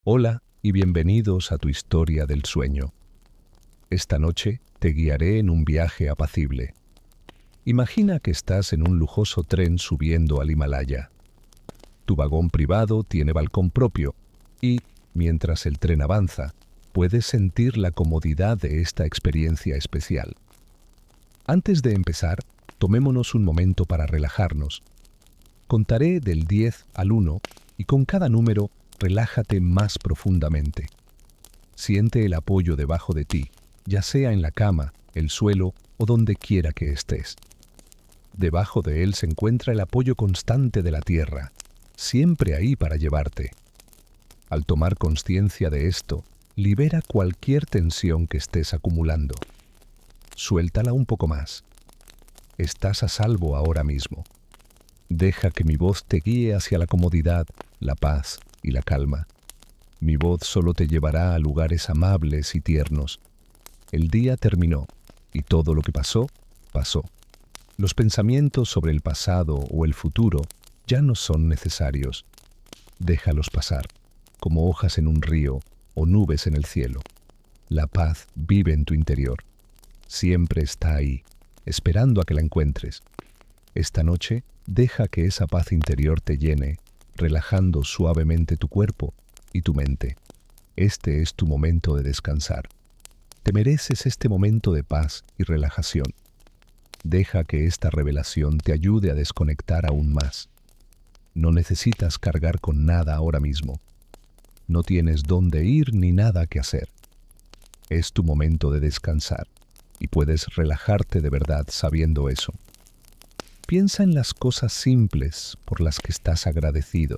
Hola y bienvenidos a tu historia del sueño. Esta noche te guiaré en un viaje apacible. Imagina que estás en un lujoso tren subiendo al Himalaya. Tu vagón privado tiene balcón propio y, mientras el tren avanza, puedes sentir la comodidad de esta experiencia especial. Antes de empezar, tomémonos un momento para relajarnos. Contaré del 10 al 1 y con cada número relájate más profundamente. Siente el apoyo debajo de ti, ya sea en la cama, el suelo o donde quiera que estés. Debajo de él se encuentra el apoyo constante de la tierra, siempre ahí para llevarte. Al tomar conciencia de esto, libera cualquier tensión que estés acumulando. Suéltala un poco más. Estás a salvo ahora mismo. Deja que mi voz te guíe hacia la comodidad, la paz y la calma. Mi voz solo te llevará a lugares amables y tiernos. El día terminó y todo lo que pasó, pasó. Los pensamientos sobre el pasado o el futuro ya no son necesarios. Déjalos pasar, como hojas en un río o nubes en el cielo. La paz vive en tu interior. Siempre está ahí, esperando a que la encuentres. Esta noche, deja que esa paz interior te llene, relajando suavemente tu cuerpo y tu mente. Este es tu momento de descansar. Te mereces este momento de paz y relajación. Deja que esta revelación te ayude a desconectar aún más. No necesitas cargar con nada ahora mismo. No tienes dónde ir ni nada que hacer. Es tu momento de descansar y puedes relajarte de verdad sabiendo eso. Piensa en las cosas simples por las que estás agradecido,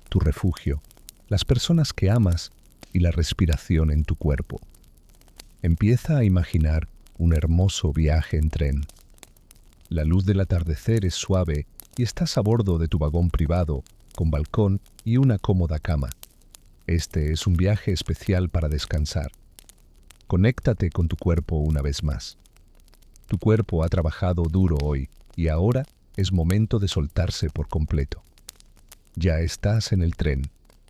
tu refugio, las personas que amas y la respiración en tu cuerpo. Empieza a imaginar un hermoso viaje en tren. La luz del atardecer es suave y estás a bordo de tu vagón privado, con balcón y una cómoda cama. Este es un viaje especial para descansar. Conéctate con tu cuerpo una vez más. Tu cuerpo ha trabajado duro hoy y ahora es momento de soltarse por completo. Ya estás en el tren,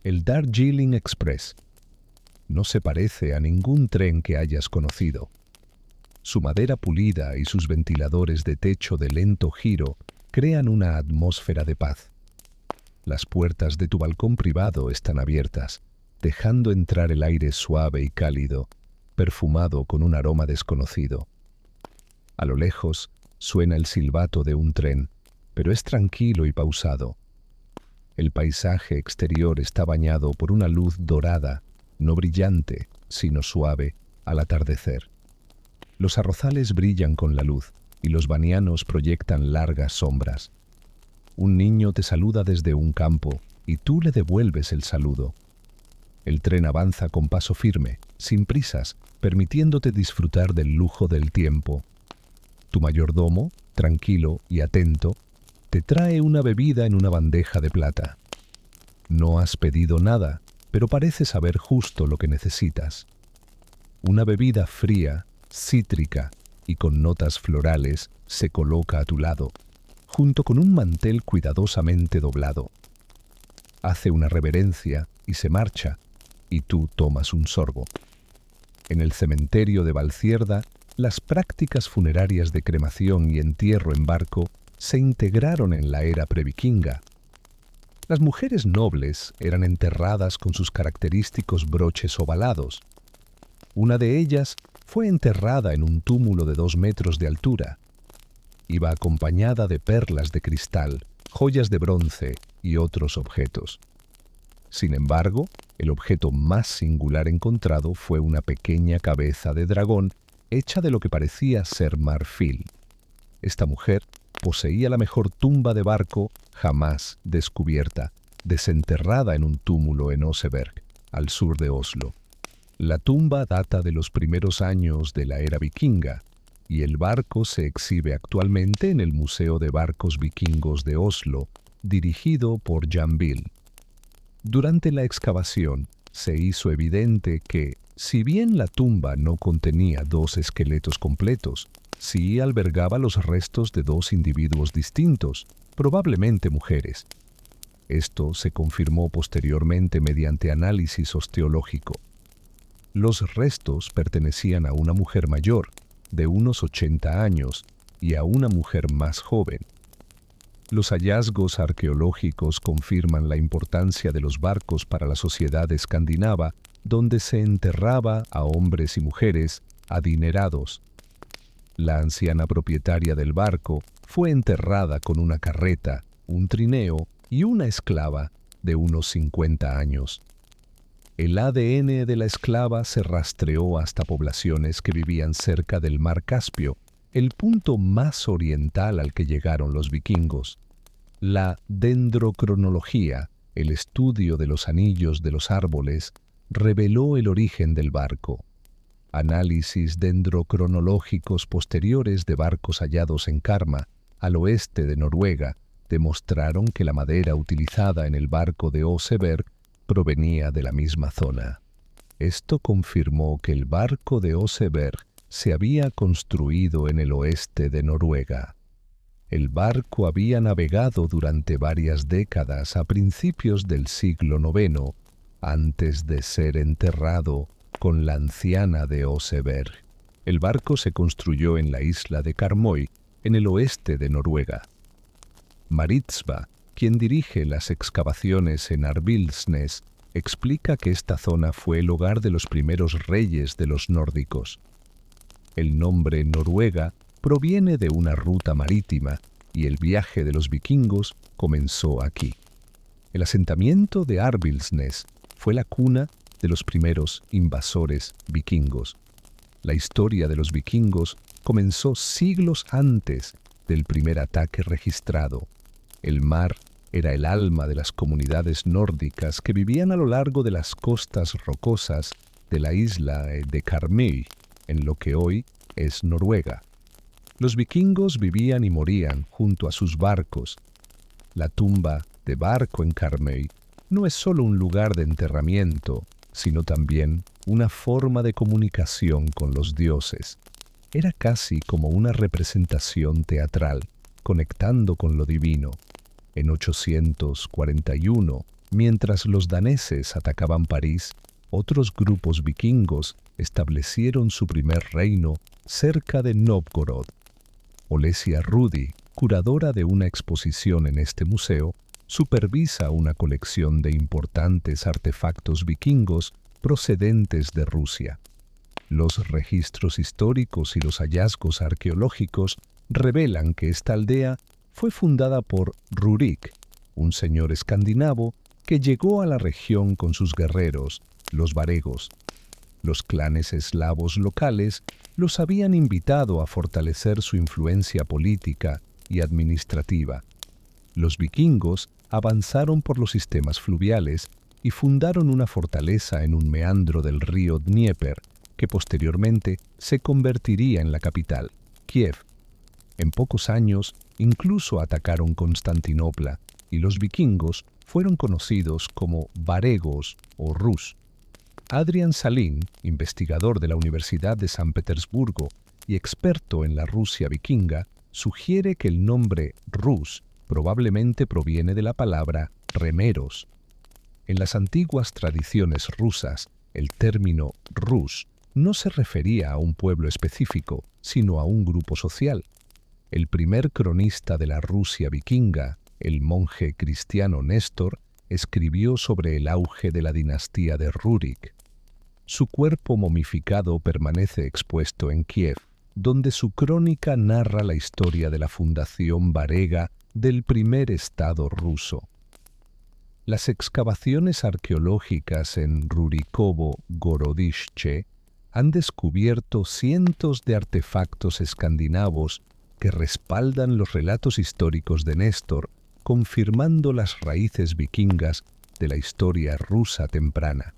el Darjeeling Express. No se parece a ningún tren que hayas conocido. Su madera pulida y sus ventiladores de techo de lento giro crean una atmósfera de paz. Las puertas de tu balcón privado están abiertas, dejando entrar el aire suave y cálido, perfumado con un aroma desconocido. A lo lejos suena el silbato de un tren, pero es tranquilo y pausado. El paisaje exterior está bañado por una luz dorada, no brillante, sino suave, al atardecer. Los arrozales brillan con la luz y los banianos proyectan largas sombras. Un niño te saluda desde un campo y tú le devuelves el saludo. El tren avanza con paso firme, sin prisas, permitiéndote disfrutar del lujo del tiempo. Tu mayordomo, tranquilo y atento, te trae una bebida en una bandeja de plata. No has pedido nada, pero parece saber justo lo que necesitas. Una bebida fría, cítrica y con notas florales se coloca a tu lado, junto con un mantel cuidadosamente doblado. Hace una reverencia y se marcha, y tú tomas un sorbo. En el cementerio de Valcierda, las prácticas funerarias de cremación y entierro en barco se integraron en la era previkinga. Las mujeres nobles eran enterradas con sus característicos broches ovalados. Una de ellas fue enterrada en un túmulo de 2 metros de altura. Iba acompañada de perlas de cristal, joyas de bronce y otros objetos. Sin embargo, el objeto más singular encontrado fue una pequeña cabeza de dragón hecha de lo que parecía ser marfil. Esta mujer poseía la mejor tumba de barco jamás descubierta, desenterrada en un túmulo en Oseberg, al sur de Oslo. La tumba data de los primeros años de la era vikinga, y el barco se exhibe actualmente en el Museo de Barcos Vikingos de Oslo, dirigido por Jan Bill. Durante la excavación, se hizo evidente que, si bien la tumba no contenía 2 esqueletos completos, sí albergaba los restos de 2 individuos distintos, probablemente mujeres. Esto se confirmó posteriormente mediante análisis osteológico. Los restos pertenecían a una mujer mayor, de unos 80 años, y a una mujer más joven. Los hallazgos arqueológicos confirman la importancia de los barcos para la sociedad escandinava, donde se enterraba a hombres y mujeres adinerados. La anciana propietaria del barco fue enterrada con una carreta, un trineo y una esclava de unos 50 años. El ADN de la esclava se rastreó hasta poblaciones que vivían cerca del mar Caspio, el punto más oriental al que llegaron los vikingos. La dendrocronología, el estudio de los anillos de los árboles, reveló el origen del barco. Análisis dendrocronológicos posteriores de barcos hallados en Karma, al oeste de Noruega, demostraron que la madera utilizada en el barco de Oseberg provenía de la misma zona. Esto confirmó que el barco de Oseberg se había construido en el oeste de Noruega. El barco había navegado durante varias décadas a principios del siglo IX, antes de ser enterrado con la anciana de Oseberg. El barco se construyó en la isla de Karmøy, en el oeste de Noruega. Maritsva, quien dirige las excavaciones en Arbilsnes, explica que esta zona fue el hogar de los primeros reyes de los nórdicos. El nombre Noruega proviene de una ruta marítima y el viaje de los vikingos comenzó aquí. El asentamiento de Arbilsnes fue la cuna de los primeros invasores vikingos. La historia de los vikingos comenzó siglos antes del primer ataque registrado. El mar era el alma de las comunidades nórdicas que vivían a lo largo de las costas rocosas de la isla de Karmøy, en lo que hoy es Noruega. Los vikingos vivían y morían junto a sus barcos. La tumba de barco en Karmøy no es solo un lugar de enterramiento, sino también una forma de comunicación con los dioses. Era casi como una representación teatral, conectando con lo divino. En 841, mientras los daneses atacaban París, otros grupos vikingos establecieron su primer reino cerca de Novgorod. Olesia Rudi, curadora de una exposición en este museo, supervisa una colección de importantes artefactos vikingos procedentes de Rusia. Los registros históricos y los hallazgos arqueológicos revelan que esta aldea fue fundada por Rurik, un señor escandinavo que llegó a la región con sus guerreros, los varegos. Los clanes eslavos locales los habían invitado a fortalecer su influencia política y administrativa. Los vikingos avanzaron por los sistemas fluviales y fundaron una fortaleza en un meandro del río Dnieper, que posteriormente se convertiría en la capital, Kiev. En pocos años, incluso atacaron Constantinopla, y los vikingos fueron conocidos como varegos o Rus. Adrian Salin, investigador de la Universidad de San Petersburgo y experto en la Rusia vikinga, sugiere que el nombre Rus probablemente proviene de la palabra remeros. En las antiguas tradiciones rusas, el término Rus no se refería a un pueblo específico, sino a un grupo social. El primer cronista de la Rusia vikinga, el monje cristiano Néstor, escribió sobre el auge de la dinastía de Rurik. Su cuerpo momificado permanece expuesto en Kiev, donde su crónica narra la historia de la fundación varega del primer estado ruso. Las excavaciones arqueológicas en Rurikovo-Gorodishche han descubierto cientos de artefactos escandinavos que respaldan los relatos históricos de Néstor, confirmando las raíces vikingas de la historia rusa temprana.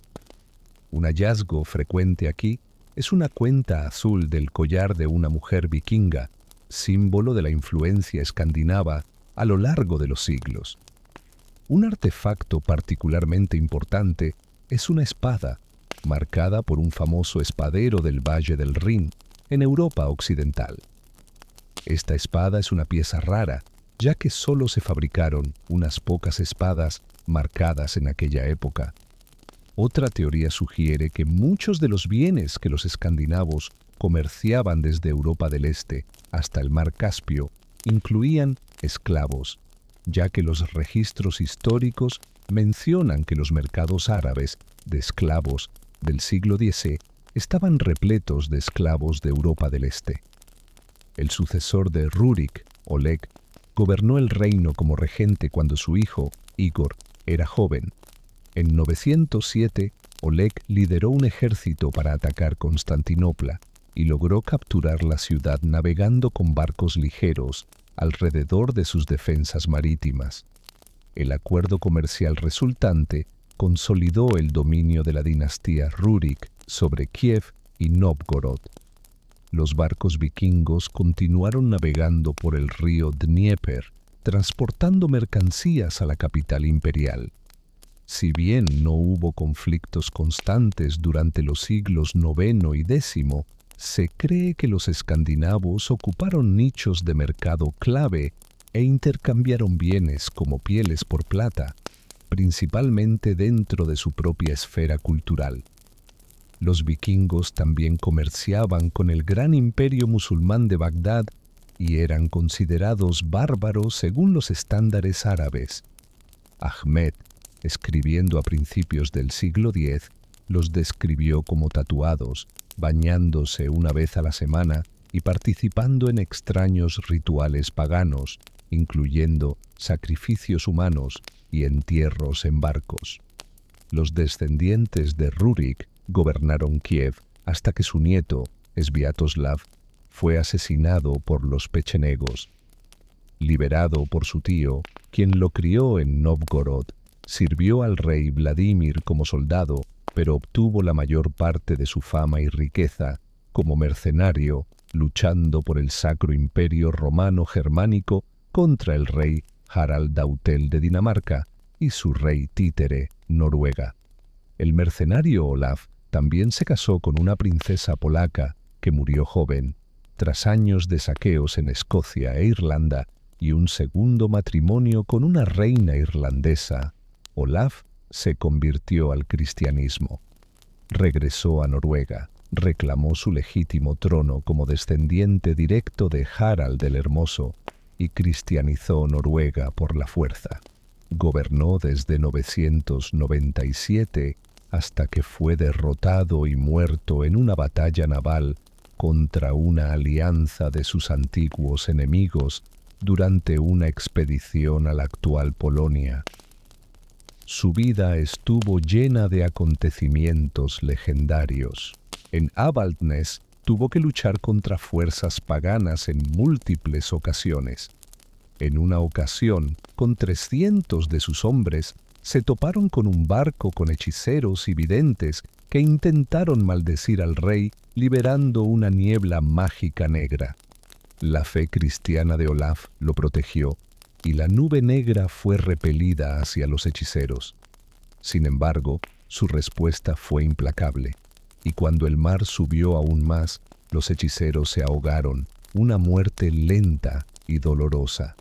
Un hallazgo frecuente aquí es una cuenta azul del collar de una mujer vikinga, símbolo de la influencia escandinava a lo largo de los siglos. Un artefacto particularmente importante es una espada, marcada por un famoso espadero del Valle del Rin, en Europa occidental. Esta espada es una pieza rara ya que solo se fabricaron unas pocas espadas marcadas en aquella época. Otra teoría sugiere que muchos de los bienes que los escandinavos comerciaban desde Europa del Este hasta el mar Caspio incluían esclavos, ya que los registros históricos mencionan que los mercados árabes de esclavos del siglo X estaban repletos de esclavos de Europa del Este. El sucesor de Rurik, Oleg, gobernó el reino como regente cuando su hijo, Igor, era joven. En 907, Oleg lideró un ejército para atacar Constantinopla y logró capturar la ciudad navegando con barcos ligeros alrededor de sus defensas marítimas. El acuerdo comercial resultante consolidó el dominio de la dinastía Rurik sobre Kiev y Novgorod. Los barcos vikingos continuaron navegando por el río Dnieper, transportando mercancías a la capital imperial. Si bien no hubo conflictos constantes durante los siglos IX y X, se cree que los escandinavos ocuparon nichos de mercado clave e intercambiaron bienes como pieles por plata, principalmente dentro de su propia esfera cultural. Los vikingos también comerciaban con el gran imperio musulmán de Bagdad y eran considerados bárbaros según los estándares árabes. Ahmed, escribiendo a principios del siglo X, los describió como tatuados, bañándose una vez a la semana y participando en extraños rituales paganos, incluyendo sacrificios humanos y entierros en barcos. Los descendientes de Rurik gobernaron Kiev hasta que su nieto, Sviatoslav, fue asesinado por los pechenegos. Liberado por su tío, quien lo crió en Novgorod, sirvió al rey Vladimir como soldado, pero obtuvo la mayor parte de su fama y riqueza como mercenario, luchando por el Sacro Imperio Romano Germánico contra el rey Harald Dautel de Dinamarca y su rey títere, Noruega. El mercenario Olaf también se casó con una princesa polaca que murió joven, tras años de saqueos en Escocia e Irlanda y un segundo matrimonio con una reina irlandesa. Olaf se convirtió al cristianismo. Regresó a Noruega, reclamó su legítimo trono como descendiente directo de Harald el Hermoso y cristianizó Noruega por la fuerza. Gobernó desde 997 hasta que fue derrotado y muerto en una batalla naval contra una alianza de sus antiguos enemigos durante una expedición a la actual Polonia. Su vida estuvo llena de acontecimientos legendarios. En Avaldsnes tuvo que luchar contra fuerzas paganas en múltiples ocasiones. En una ocasión, con 300 de sus hombres, se toparon con un barco con hechiceros y videntes que intentaron maldecir al rey liberando una niebla mágica negra. La fe cristiana de Olaf lo protegió y la nube negra fue repelida hacia los hechiceros. Sin embargo, su respuesta fue implacable, y cuando el mar subió aún más, los hechiceros se ahogaron, una muerte lenta y dolorosa.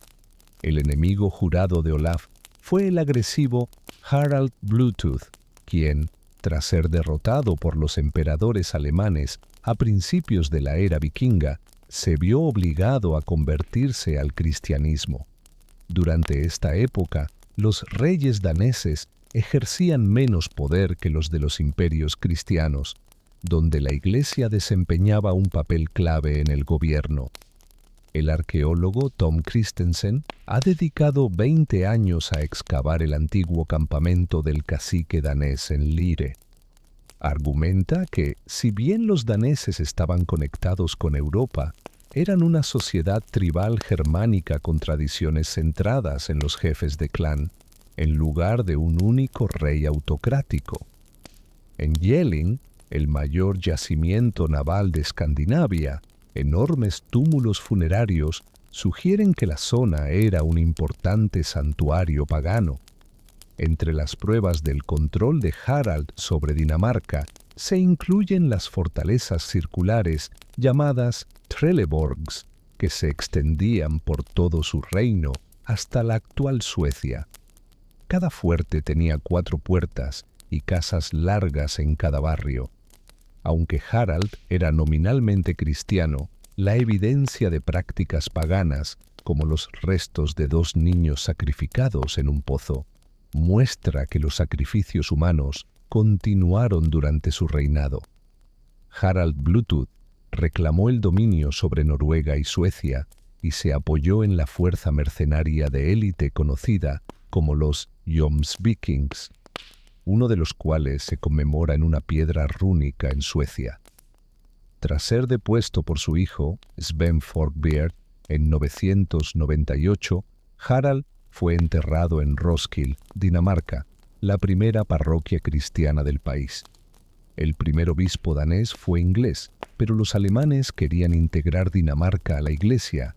El enemigo jurado de Olaf fue el agresivo Harald Bluetooth, quien, tras ser derrotado por los emperadores alemanes a principios de la era vikinga, se vio obligado a convertirse al cristianismo. Durante esta época, los reyes daneses ejercían menos poder que los de los imperios cristianos, donde la Iglesia desempeñaba un papel clave en el gobierno. El arqueólogo Tom Christensen ha dedicado 20 años a excavar el antiguo campamento del cacique danés en Lire. Argumenta que, si bien los daneses estaban conectados con Europa, eran una sociedad tribal germánica con tradiciones centradas en los jefes de clan, en lugar de un único rey autocrático. En Jelling, el mayor yacimiento naval de Escandinavia, enormes túmulos funerarios sugieren que la zona era un importante santuario pagano. Entre las pruebas del control de Harald sobre Dinamarca se incluyen las fortalezas circulares llamadas Trelleborgs, que se extendían por todo su reino hasta la actual Suecia. Cada fuerte tenía 4 puertas y casas largas en cada barrio. Aunque Harald era nominalmente cristiano, la evidencia de prácticas paganas, como los restos de 2 niños sacrificados en un pozo, muestra que los sacrificios humanos continuaron durante su reinado. Harald Bluetooth reclamó el dominio sobre Noruega y Suecia y se apoyó en la fuerza mercenaria de élite conocida como los Jomsvikings, uno de los cuales se conmemora en una piedra rúnica en Suecia. Tras ser depuesto por su hijo, Sven Forkbeard, en 998, Harald fue enterrado en Roskilde, Dinamarca, la primera parroquia cristiana del país. El primer obispo danés fue inglés, pero los alemanes querían integrar Dinamarca a la Iglesia,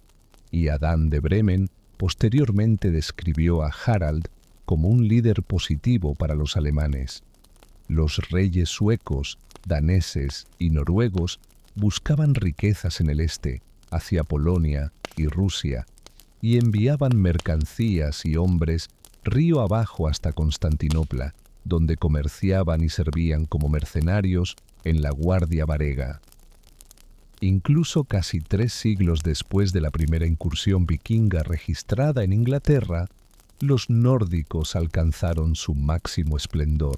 y Adán de Bremen posteriormente describió a Harald como un líder positivo para los alemanes. Los reyes suecos, daneses y noruegos buscaban riquezas en el este, hacia Polonia y Rusia, y enviaban mercancías y hombres río abajo hasta Constantinopla, donde comerciaban y servían como mercenarios en la Guardia Varega. Incluso casi 3 siglos después de la primera incursión vikinga registrada en Inglaterra, los nórdicos alcanzaron su máximo esplendor.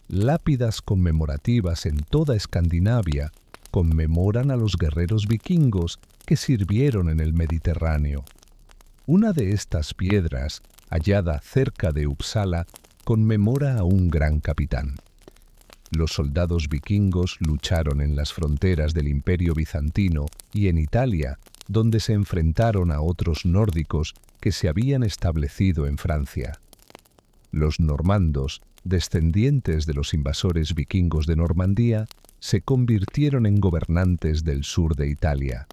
Lápidas conmemorativas en toda Escandinavia conmemoran a los guerreros vikingos que sirvieron en el Mediterráneo. Una de estas piedras, hallada cerca de Uppsala, conmemora a un gran capitán. Los soldados vikingos lucharon en las fronteras del Imperio Bizantino y en Italia, donde se enfrentaron a otros nórdicos que se habían establecido en Francia. Los normandos, descendientes de los invasores vikingos de Normandía, se convirtieron en gobernantes del sur de Italia.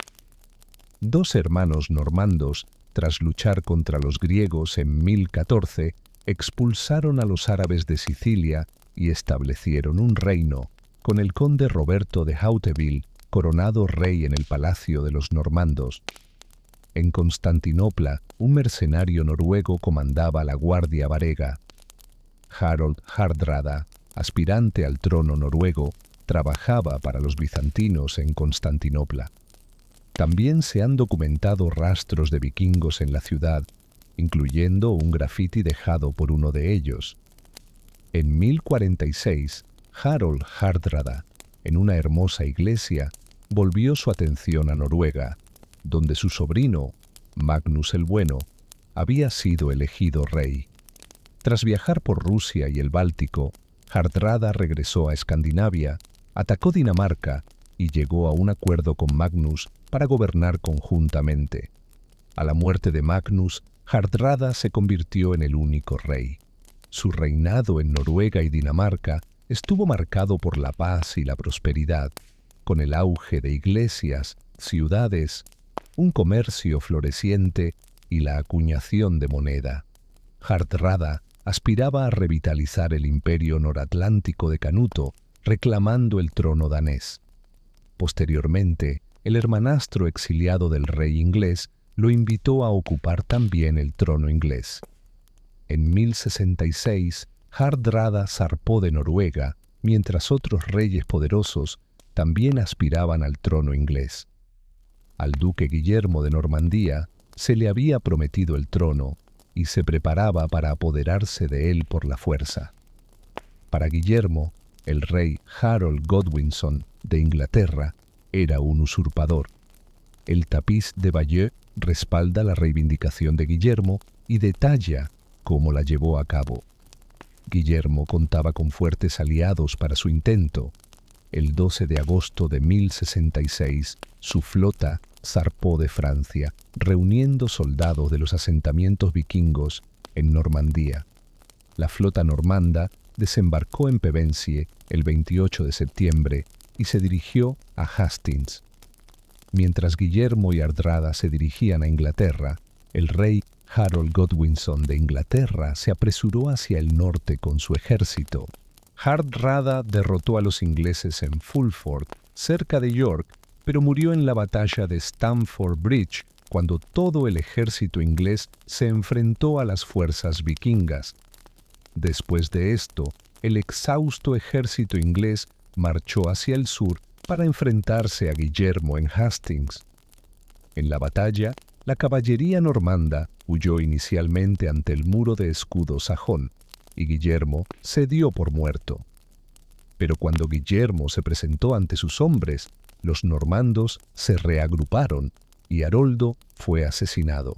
2 hermanos normandos, tras luchar contra los griegos en 1014, expulsaron a los árabes de Sicilia y establecieron un reino, con el conde Roberto de Hauteville coronado rey en el palacio de los normandos. En Constantinopla, un mercenario noruego comandaba la Guardia Varega. Harold Hardrada, aspirante al trono noruego, trabajaba para los bizantinos en Constantinopla. También se han documentado rastros de vikingos en la ciudad, incluyendo un grafiti dejado por uno de ellos. En 1046, Harold Hardrada, en una hermosa iglesia, volvió su atención a Noruega, donde su sobrino, Magnus el Bueno, había sido elegido rey. Tras viajar por Rusia y el Báltico, Hardrada regresó a Escandinavia, atacó Dinamarca y llegó a un acuerdo con Magnus para gobernar conjuntamente. A la muerte de Magnus, Hardrada se convirtió en el único rey. Su reinado en Noruega y Dinamarca estuvo marcado por la paz y la prosperidad, con el auge de iglesias, ciudades, un comercio floreciente y la acuñación de moneda. Hardrada aspiraba a revitalizar el imperio noratlántico de Canuto, reclamando el trono danés. Posteriormente, el hermanastro exiliado del rey inglés lo invitó a ocupar también el trono inglés. En 1066, Hardrada zarpó de Noruega, mientras otros reyes poderosos también aspiraban al trono inglés. Al duque Guillermo de Normandía se le había prometido el trono y se preparaba para apoderarse de él por la fuerza. Para Guillermo, el rey Harold Godwinson de Inglaterra era un usurpador. El tapiz de Bayeux respalda la reivindicación de Guillermo y detalla cómo la llevó a cabo. Guillermo contaba con fuertes aliados para su intento. El 12 de agosto de 1066, su flota zarpó de Francia, reuniendo soldados de los asentamientos vikingos en Normandía. La flota normanda desembarcó en Pevensey el 28 de septiembre y se dirigió a Hastings. Mientras Guillermo y Hardrada se dirigían a Inglaterra, el rey Harold Godwinson de Inglaterra se apresuró hacia el norte con su ejército. Hardrada derrotó a los ingleses en Fulford, cerca de York, pero murió en la batalla de Stamford Bridge cuando todo el ejército inglés se enfrentó a las fuerzas vikingas. Después de esto, el exhausto ejército inglés marchó hacia el sur para enfrentarse a Guillermo en Hastings. En la batalla, la caballería normanda huyó inicialmente ante el muro de escudo sajón, y Guillermo se dio por muerto. Pero cuando Guillermo se presentó ante sus hombres, los normandos se reagruparon y Haroldo fue asesinado.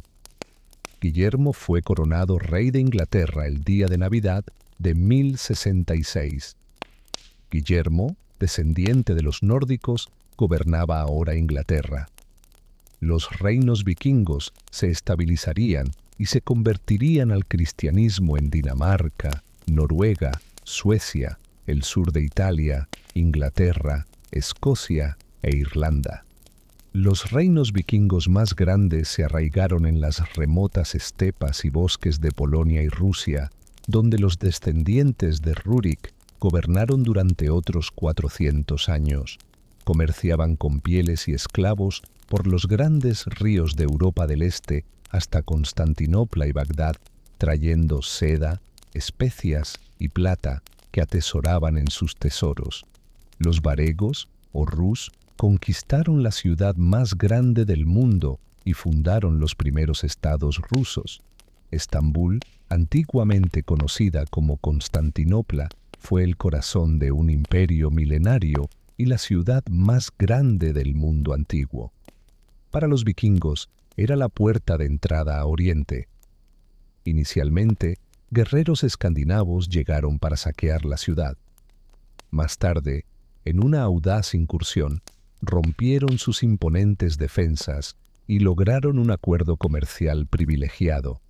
Guillermo fue coronado rey de Inglaterra el día de Navidad de 1066. Guillermo, descendiente de los nórdicos, gobernaba ahora Inglaterra. Los reinos vikingos se estabilizarían y se convertirían al cristianismo en Dinamarca, Noruega, Suecia, el sur de Italia, Inglaterra, Escocia e Irlanda. Los reinos vikingos más grandes se arraigaron en las remotas estepas y bosques de Polonia y Rusia, donde los descendientes de Rurik gobernaron durante otros 400 años. Comerciaban con pieles y esclavos por los grandes ríos de Europa del Este hasta Constantinopla y Bagdad, trayendo seda, especias y plata que atesoraban en sus tesoros. Los varegos, o rus, conquistaron la ciudad más grande del mundo y fundaron los primeros estados rusos. Estambul, antiguamente conocida como Constantinopla, fue el corazón de un imperio milenario y la ciudad más grande del mundo antiguo. Para los vikingos, era la puerta de entrada a Oriente. Inicialmente, guerreros escandinavos llegaron para saquear la ciudad. Más tarde, en una audaz incursión, rompieron sus imponentes defensas y lograron un acuerdo comercial privilegiado.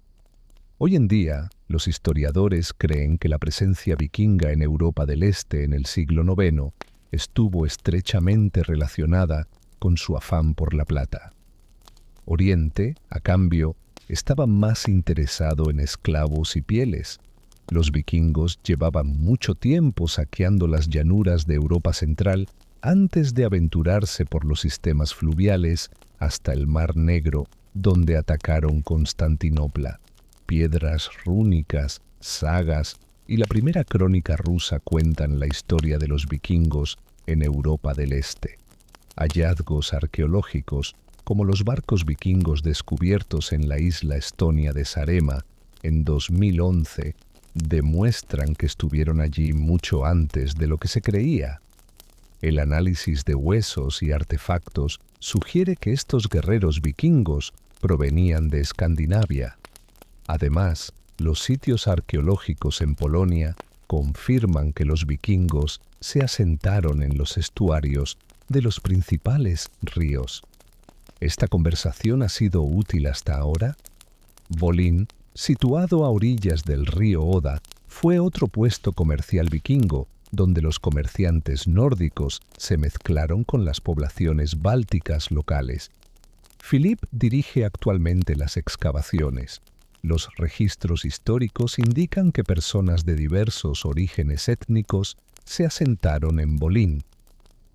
Hoy en día, los historiadores creen que la presencia vikinga en Europa del Este en el siglo IX estuvo estrechamente relacionada con su afán por la plata. Oriente, a cambio, estaba más interesado en esclavos y pieles. Los vikingos llevaban mucho tiempo saqueando las llanuras de Europa Central antes de aventurarse por los sistemas fluviales hasta el Mar Negro, donde atacaron Constantinopla. Piedras rúnicas, sagas y la primera crónica rusa cuentan la historia de los vikingos en Europa del Este. Hallazgos arqueológicos, como los barcos vikingos descubiertos en la isla estonia de Saaremaa en 2011, demuestran que estuvieron allí mucho antes de lo que se creía. El análisis de huesos y artefactos sugiere que estos guerreros vikingos provenían de Escandinavia. Además, los sitios arqueológicos en Polonia confirman que los vikingos se asentaron en los estuarios de los principales ríos. ¿Esta conversación ha sido útil hasta ahora? Volín, situado a orillas del río Oda, fue otro puesto comercial vikingo, donde los comerciantes nórdicos se mezclaron con las poblaciones bálticas locales. Philipp dirige actualmente las excavaciones. Los registros históricos indican que personas de diversos orígenes étnicos se asentaron en Volín.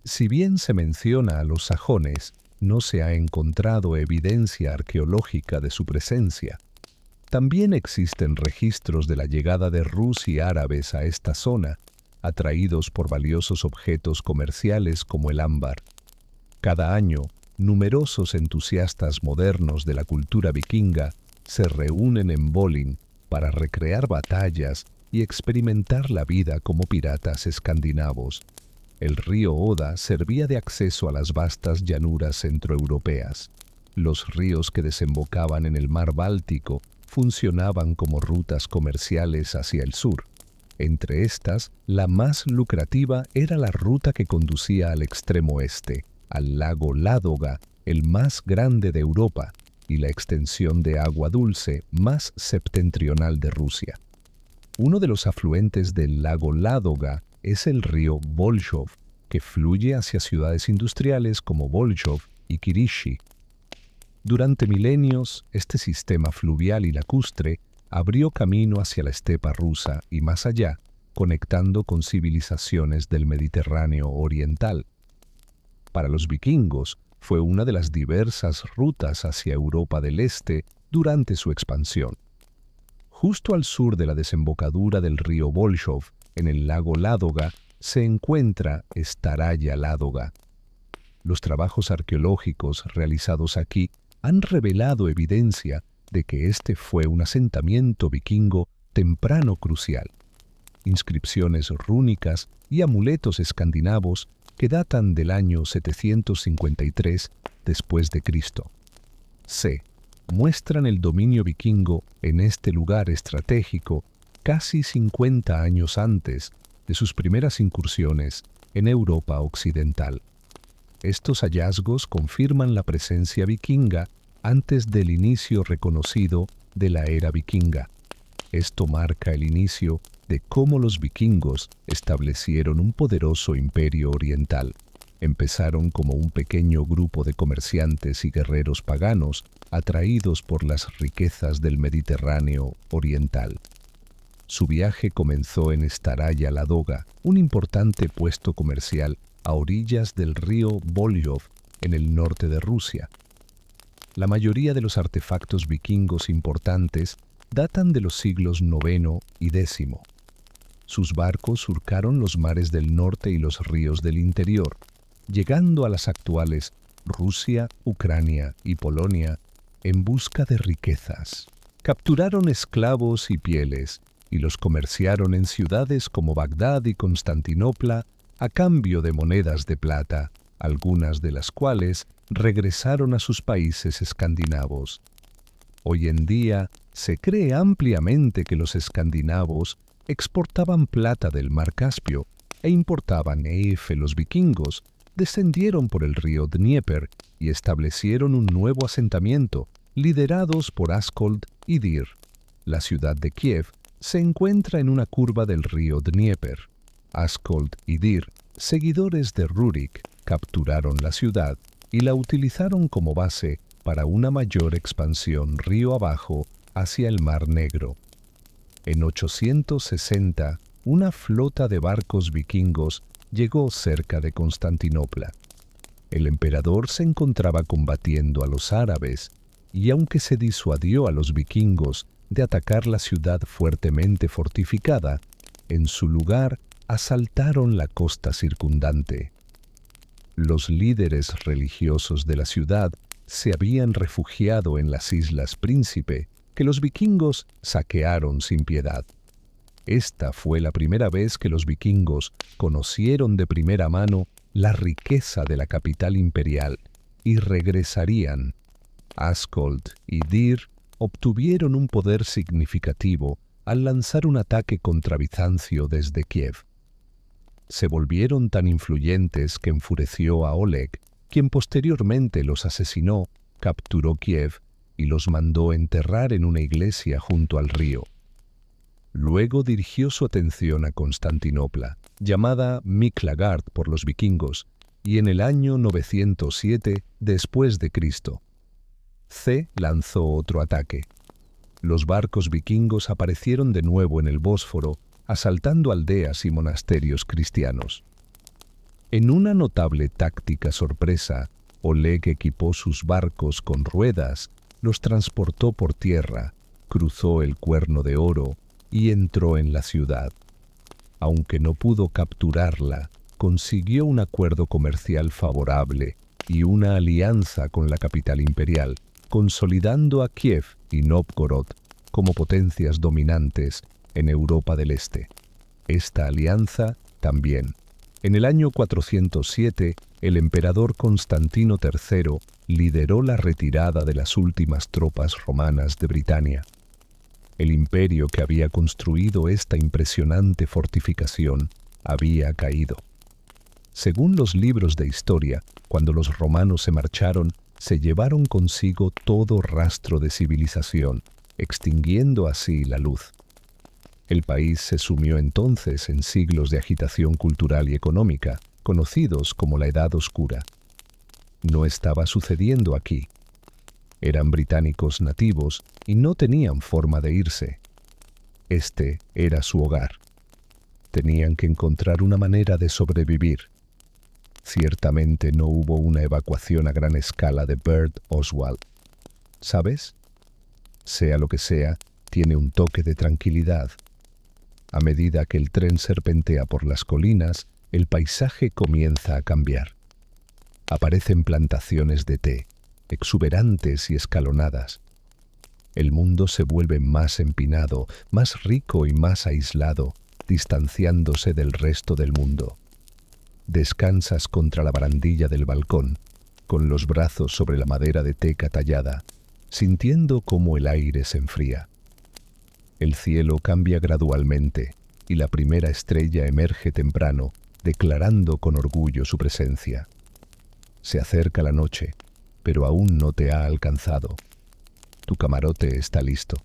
Si bien se menciona a los sajones, no se ha encontrado evidencia arqueológica de su presencia. También existen registros de la llegada de rus y árabes a esta zona, atraídos por valiosos objetos comerciales como el ámbar. Cada año, numerosos entusiastas modernos de la cultura vikinga se reúnen en Volín para recrear batallas y experimentar la vida como piratas escandinavos. El río Oda servía de acceso a las vastas llanuras centroeuropeas. Los ríos que desembocaban en el mar Báltico funcionaban como rutas comerciales hacia el sur. Entre estas, la más lucrativa era la ruta que conducía al extremo este, al lago Ládoga, el más grande de Europa, y la extensión de agua dulce más septentrional de Rusia. Uno de los afluentes del lago Ládoga es el río Bolshov, que fluye hacia ciudades industriales como Bolshov y Kirishi. Durante milenios, este sistema fluvial y lacustre abrió camino hacia la estepa rusa y más allá, conectando con civilizaciones del Mediterráneo oriental. Para los vikingos, fue una de las diversas rutas hacia Europa del Este durante su expansión. Justo al sur de la desembocadura del río Bolshov, en el lago Ládoga, se encuentra Staraya Ládoga. Los trabajos arqueológicos realizados aquí han revelado evidencia de que este fue un asentamiento vikingo temprano crucial. Inscripciones rúnicas y amuletos escandinavos que datan del año 753 después de Cristo. C. Muestran el dominio vikingo en este lugar estratégico casi 50 años antes de sus primeras incursiones en Europa occidental. Estos hallazgos confirman la presencia vikinga antes del inicio reconocido de la era vikinga. Esto marca el inicio de cómo los vikingos establecieron un poderoso imperio oriental. Empezaron como un pequeño grupo de comerciantes y guerreros paganos atraídos por las riquezas del Mediterráneo oriental. Su viaje comenzó en Staraya Ládoga, un importante puesto comercial a orillas del río Bolshov, en el norte de Rusia. La mayoría de los artefactos vikingos importantes datan de los siglos IX y X. Sus barcos surcaron los mares del norte y los ríos del interior, llegando a las actuales Rusia, Ucrania y Polonia en busca de riquezas. Capturaron esclavos y pieles y los comerciaron en ciudades como Bagdad y Constantinopla a cambio de monedas de plata, algunas de las cuales regresaron a sus países escandinavos. Hoy en día se cree ampliamente que los escandinavos exportaban plata del mar Caspio e importaban EF. Los vikingos descendieron por el río Dnieper y establecieron un nuevo asentamiento, liderados por Askold y Dir. La ciudad de Kiev se encuentra en una curva del río Dnieper. Askold y Dir, seguidores de Rurik, capturaron la ciudad y la utilizaron como base para una mayor expansión río abajo hacia el Mar Negro. En 860, una flota de barcos vikingos llegó cerca de Constantinopla. El emperador se encontraba combatiendo a los árabes y aunque se disuadió a los vikingos de atacar la ciudad fuertemente fortificada, en su lugar asaltaron la costa circundante. Los líderes religiosos de la ciudad se habían refugiado en las Islas Príncipe, que los vikingos saquearon sin piedad. Esta fue la primera vez que los vikingos conocieron de primera mano la riqueza de la capital imperial y regresarían. Askold y Dir obtuvieron un poder significativo al lanzar un ataque contra Bizancio desde Kiev. Se volvieron tan influyentes que enfureció a Oleg, quien posteriormente los asesinó, capturó Kiev y los mandó enterrar en una iglesia junto al río. Luego dirigió su atención a Constantinopla, llamada Miklagard por los vikingos, y en el año 907 después de Cristo. C lanzó otro ataque. Los barcos vikingos aparecieron de nuevo en el Bósforo, asaltando aldeas y monasterios cristianos. En una notable táctica sorpresa, Oleg equipó sus barcos con ruedas, los transportó por tierra, cruzó el Cuerno de Oro y entró en la ciudad. Aunque no pudo capturarla, consiguió un acuerdo comercial favorable y una alianza con la capital imperial, consolidando a Kiev y Novgorod como potencias dominantes en Europa del Este. Esta alianza también. En el año 407, el emperador Constantino III lideró la retirada de las últimas tropas romanas de Britania. El imperio que había construido esta impresionante fortificación había caído. Según los libros de historia, cuando los romanos se marcharon, se llevaron consigo todo rastro de civilización, extinguiendo así la luz. El país se sumió entonces en siglos de agitación cultural y económica, conocidos como la Edad Oscura. No estaba sucediendo aquí. Eran británicos nativos y no tenían forma de irse. Este era su hogar. Tenían que encontrar una manera de sobrevivir. Ciertamente no hubo una evacuación a gran escala de Bird Oswald. ¿Sabes? Sea lo que sea, tiene un toque de tranquilidad. A medida que el tren serpentea por las colinas, el paisaje comienza a cambiar. Aparecen plantaciones de té, exuberantes y escalonadas. El mundo se vuelve más empinado, más rico y más aislado, distanciándose del resto del mundo. Descansas contra la barandilla del balcón, con los brazos sobre la madera de teca tallada, sintiendo cómo el aire se enfría. El cielo cambia gradualmente y la primera estrella emerge temprano, declarando con orgullo su presencia. Se acerca la noche, pero aún no te ha alcanzado. Tu camarote está listo.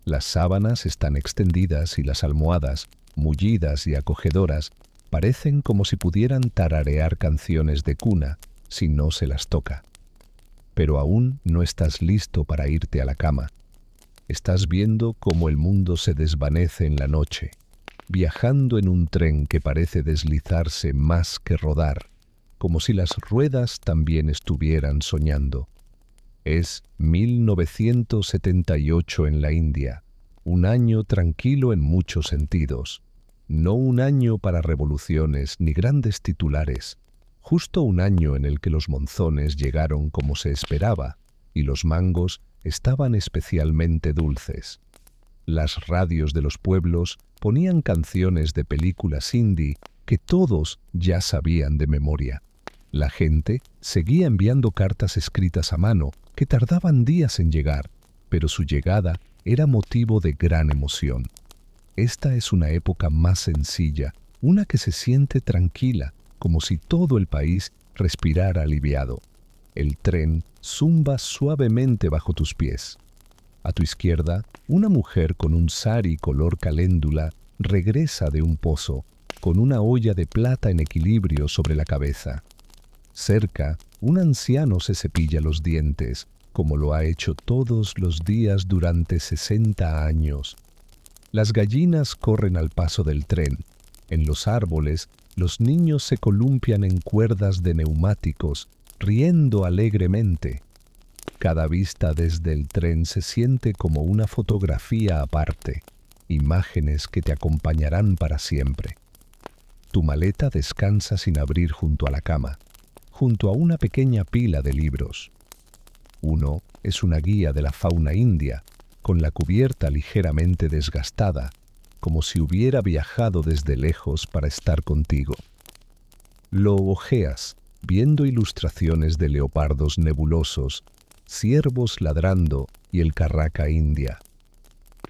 Las sábanas están extendidas y las almohadas, mullidas y acogedoras, parecen como si pudieran tararear canciones de cuna si no se las toca. Pero aún no estás listo para irte a la cama. Estás viendo cómo el mundo se desvanece en la noche, viajando en un tren que parece deslizarse más que rodar, como si las ruedas también estuvieran soñando. Es 1978 en la India, un año tranquilo en muchos sentidos. No un año para revoluciones ni grandes titulares, justo un año en el que los monzones llegaron como se esperaba y los mangos estaban especialmente dulces. Las radios de los pueblos ponían canciones de películas indie que todos ya sabían de memoria. La gente seguía enviando cartas escritas a mano que tardaban días en llegar, pero su llegada era motivo de gran emoción. Esta es una época más sencilla, una que se siente tranquila, como si todo el país respirara aliviado. El tren zumba suavemente bajo tus pies. A tu izquierda, una mujer con un sari color caléndula regresa de un pozo, con una olla de plata en equilibrio sobre la cabeza. Cerca, un anciano se cepilla los dientes, como lo ha hecho todos los días durante 60 años. Las gallinas corren al paso del tren. En los árboles, los niños se columpian en cuerdas de neumáticos, riendo alegremente. Cada vista desde el tren se siente como una fotografía aparte, imágenes que te acompañarán para siempre. Tu maleta descansa sin abrir junto a la cama, junto a una pequeña pila de libros. Uno es una guía de la fauna india, con la cubierta ligeramente desgastada, como si hubiera viajado desde lejos para estar contigo. Lo hojeas, viendo ilustraciones de leopardos nebulosos, ciervos ladrando y el carraca india.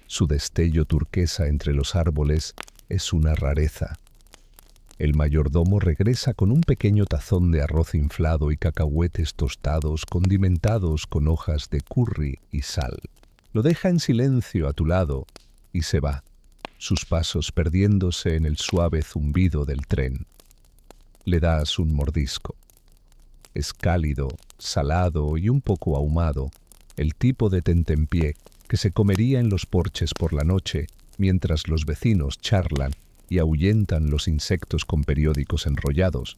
Su destello turquesa entre los árboles es una rareza. El mayordomo regresa con un pequeño tazón de arroz inflado y cacahuetes tostados condimentados con hojas de curry y sal. Lo deja en silencio a tu lado y se va, sus pasos perdiéndose en el suave zumbido del tren. Le das un mordisco. Es cálido, salado y un poco ahumado, el tipo de tentempié que se comería en los porches por la noche mientras los vecinos charlan y ahuyentan los insectos con periódicos enrollados.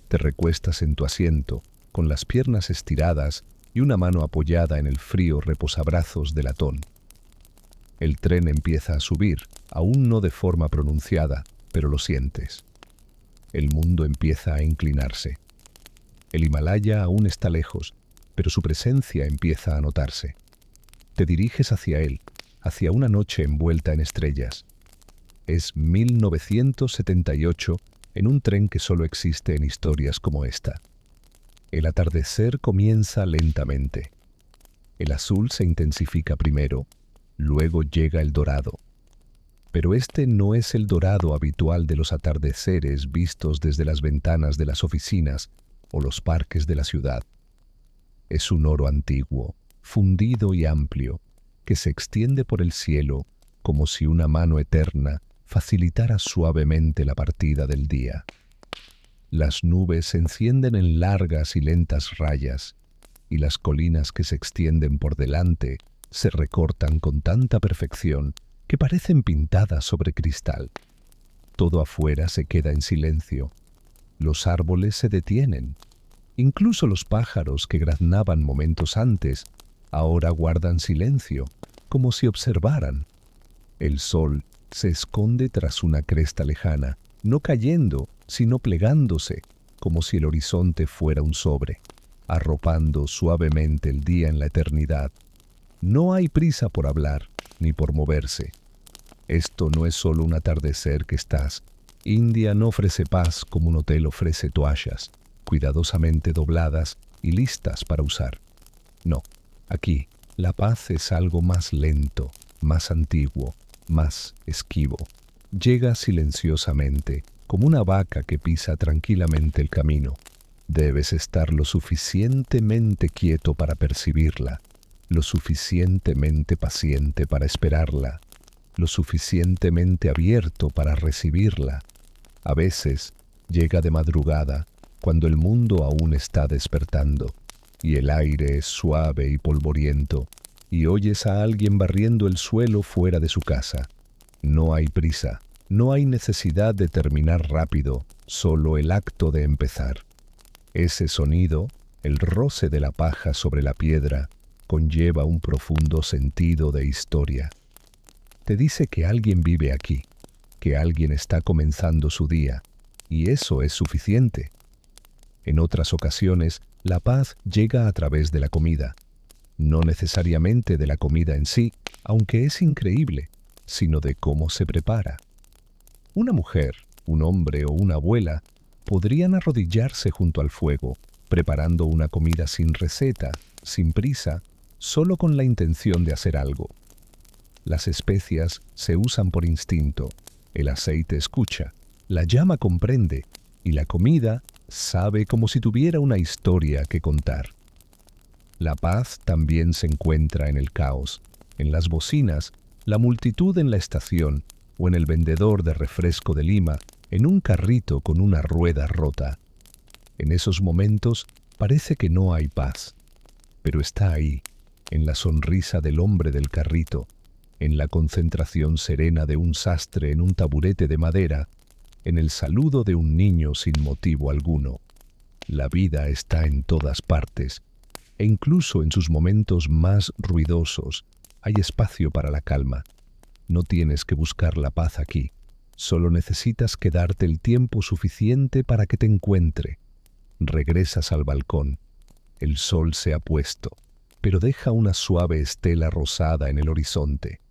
Te recuestas en tu asiento, con las piernas estiradas y una mano apoyada en el frío reposabrazos de latón. El tren empieza a subir, aún no de forma pronunciada, pero lo sientes. El mundo empieza a inclinarse. El Himalaya aún está lejos, pero su presencia empieza a notarse. Te diriges hacia él, hacia una noche envuelta en estrellas. Es 1978 en un tren que solo existe en historias como esta. El atardecer comienza lentamente. El azul se intensifica primero, luego llega el dorado. Pero este no es el dorado habitual de los atardeceres vistos desde las ventanas de las oficinas o los parques de la ciudad. Es un oro antiguo, fundido y amplio, que se extiende por el cielo como si una mano eterna facilitara suavemente la partida del día. Las nubes se encienden en largas y lentas rayas, y las colinas que se extienden por delante se recortan con tanta perfección que parecen pintadas sobre cristal. Todo afuera se queda en silencio. Los árboles se detienen. Incluso los pájaros que graznaban momentos antes, ahora guardan silencio, como si observaran. El sol se esconde tras una cresta lejana, no cayendo, sino plegándose, como si el horizonte fuera un sobre, arropando suavemente el día en la eternidad. No hay prisa por hablar, ni por moverse. Esto no es solo un atardecer que estás. India no ofrece paz como un hotel ofrece toallas, cuidadosamente dobladas y listas para usar. No, aquí la paz es algo más lento, más antiguo, más esquivo. Llega silenciosamente, como una vaca que pisa tranquilamente el camino. Debes estar lo suficientemente quieto para percibirla, lo suficientemente paciente para esperarla, lo suficientemente abierto para recibirla. A veces llega de madrugada, cuando el mundo aún está despertando, y el aire es suave y polvoriento, y oyes a alguien barriendo el suelo fuera de su casa. No hay prisa, no hay necesidad de terminar rápido, solo el acto de empezar. Ese sonido, el roce de la paja sobre la piedra, conlleva un profundo sentido de historia. Te dice que alguien vive aquí, que alguien está comenzando su día, y eso es suficiente. En otras ocasiones, la paz llega a través de la comida, no necesariamente de la comida en sí, aunque es increíble, sino de cómo se prepara. Una mujer, un hombre o una abuela podrían arrodillarse junto al fuego, preparando una comida sin receta, sin prisa, solo con la intención de hacer algo. Las especias se usan por instinto, el aceite escucha, la llama comprende y la comida sabe como si tuviera una historia que contar. La paz también se encuentra en el caos, en las bocinas, la multitud en la estación o en el vendedor de refresco de Lima, en un carrito con una rueda rota. En esos momentos parece que no hay paz, pero está ahí, en la sonrisa del hombre del carrito, en la concentración serena de un sastre en un taburete de madera, en el saludo de un niño sin motivo alguno. La vida está en todas partes, e incluso en sus momentos más ruidosos hay espacio para la calma. No tienes que buscar la paz aquí, solo necesitas quedarte el tiempo suficiente para que te encuentre. Regresas al balcón. El sol se ha puesto, pero deja una suave estela rosada en el horizonte.